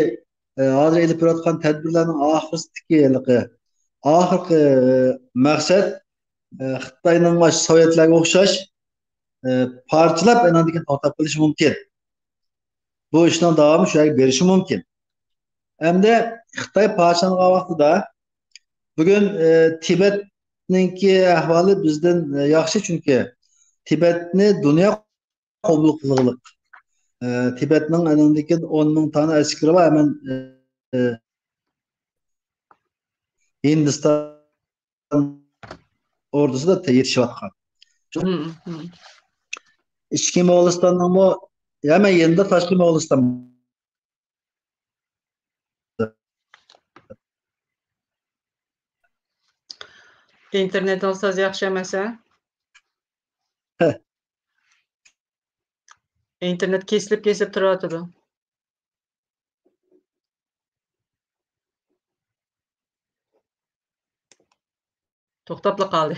hozir elib turayotgan tadbirlarning oxirgi maqsad Xitoyning Sovetlarga o'xshash parchalab endikin to'xtab qilishi mumkin. Bu ishning davomi shu yerga berishi mumkin. Hamda Xitoy parchalangan vaqtida bugun Tibetninki ahvoli bizdan yaxshi, chunki Tibetni dunyo qabul qilganlik. Tibetning anandikin 10,000 tane askeri var, hemen Hindistan ordusu da yetişiyotgan. İçki Moğolistan'dan bu hemen yanında taşkı Moğolistan. İnternet olsa yaxshi emasa. İnternet kesilip turadi. To'xtabla qoldi.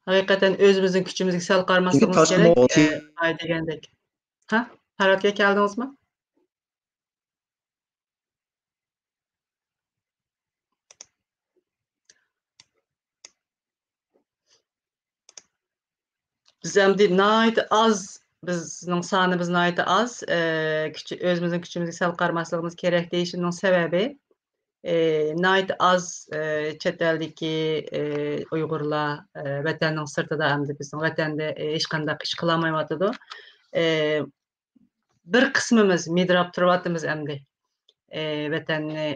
Haqiqatan o'zimizning kuchimizga sal qarmasligimiz kerak. Ay degandek. Ha? Farhodga keldingizmi? Bizning sonimiz nihoyatda az. O'zimizning kuchimizga sal qarmasligimiz kerak deyishimning sababi nihoyatda az chet eldagi Uyg'urlar vatanning sirtida hamda bizning vatanda hech qanday ish qilolmayotidi. Bir qismimiz midrab turyapmiz hamda vatanni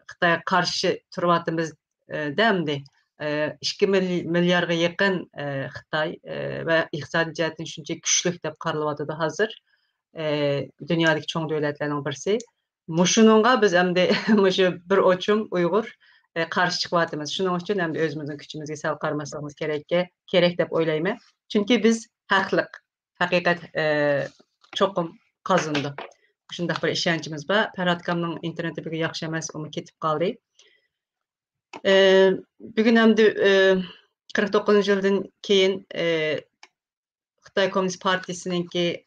Xitoyga qarshi turyapmiz hamda 2 milyarga yaqin Xitoy ve iqtisodiy jihatdan shuncha kuchli deb qaralyapti hozir. Dunyodagi cho'ng davlatlarning birisi. Shuningga biz hamda shu bir o'chum Uyg'ur qarshi chiqyapmiz. Shuning uchun ham o'zimizning kuchimizga sal qarmasligimiz kerak deb o'ylayman. Chunki biz haqiqat cho'qim qozindi. Shunday bir ishonchimiz bor. Farhodkamning interneti bugun yaxshi emas, uni ketib qoldi. Bugün hem de 49 yıldan keyin Xitoy Komünist Partisininki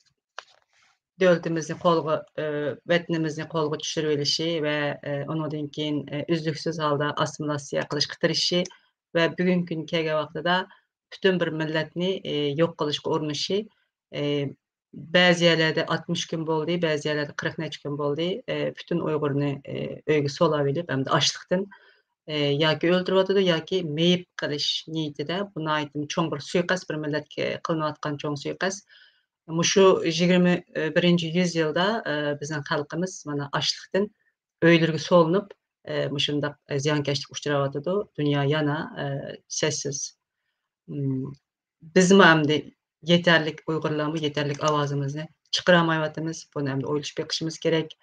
devletimizni vatanimizni qo'lga tushirib olishi va undan keyin uzluksiz holda assimilyatsiya qilishga tirishi va bugungi kun kelgan vaqtida butun bir millatni yo'q qilishga urinishi Bəzi yerlərdə 60 gün boldu, bəzi yerlərdə 40 neçə gün boldu. Bütün Uyğurunu öygü sola bilib, həm də açlıqdan yoki öldürüb atıdı, yoki meyip qilish niyetida buni aytdim çoğ bir suiqasd bir millatga qilinayotgan çoğ suiqasd. Muşu 21. yüzyılda bizning xalqimiz mana açlıqdan öylürgü solinib, muşundaq ziyankeşlik uçurayotydy. Dünya yana sessiz. Bizim hem de yeterlik Uygurlarımız, yeterlik avazımızı çıkaramayatımız. Bunu hem de oyluş bakışımız gerek.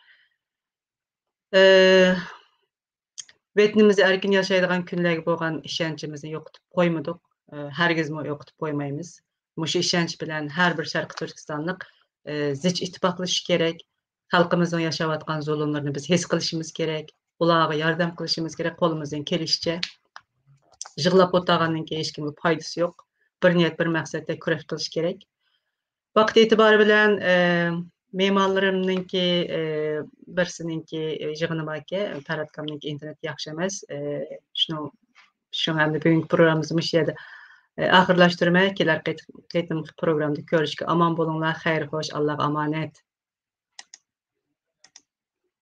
Vetnimizi erkin yaşaydıgan günlerge bolgan işençimizni yoqtup koymadık. Hergizmi yoqtup koymayımız. Muşu işenç bilen her bir Şarkı Türkistanlık zich ittifaqlaşış gerek. Halkımızın yaşayatgan zulümlerini biz his qilishimiz gerek. Ularga yordam qilishimiz gerek qo'limizdan kelishicha. Yig'lab o'tirgandan keyin hech kimga foydasi yo'q. Bir niyat, bir maqsadda kurash qilish kerak. Vaqt e'tibori bilan me'morlarimninki birsininki yig'ini borki, Taratkamninki internet yaxshi emas. Shu hamda bugungi programmamizni shu yerda oxirlashtirmay, kelar qaytim programda ko'rishga omon bo'linglar, xayr xo'sh, Alloh omonat.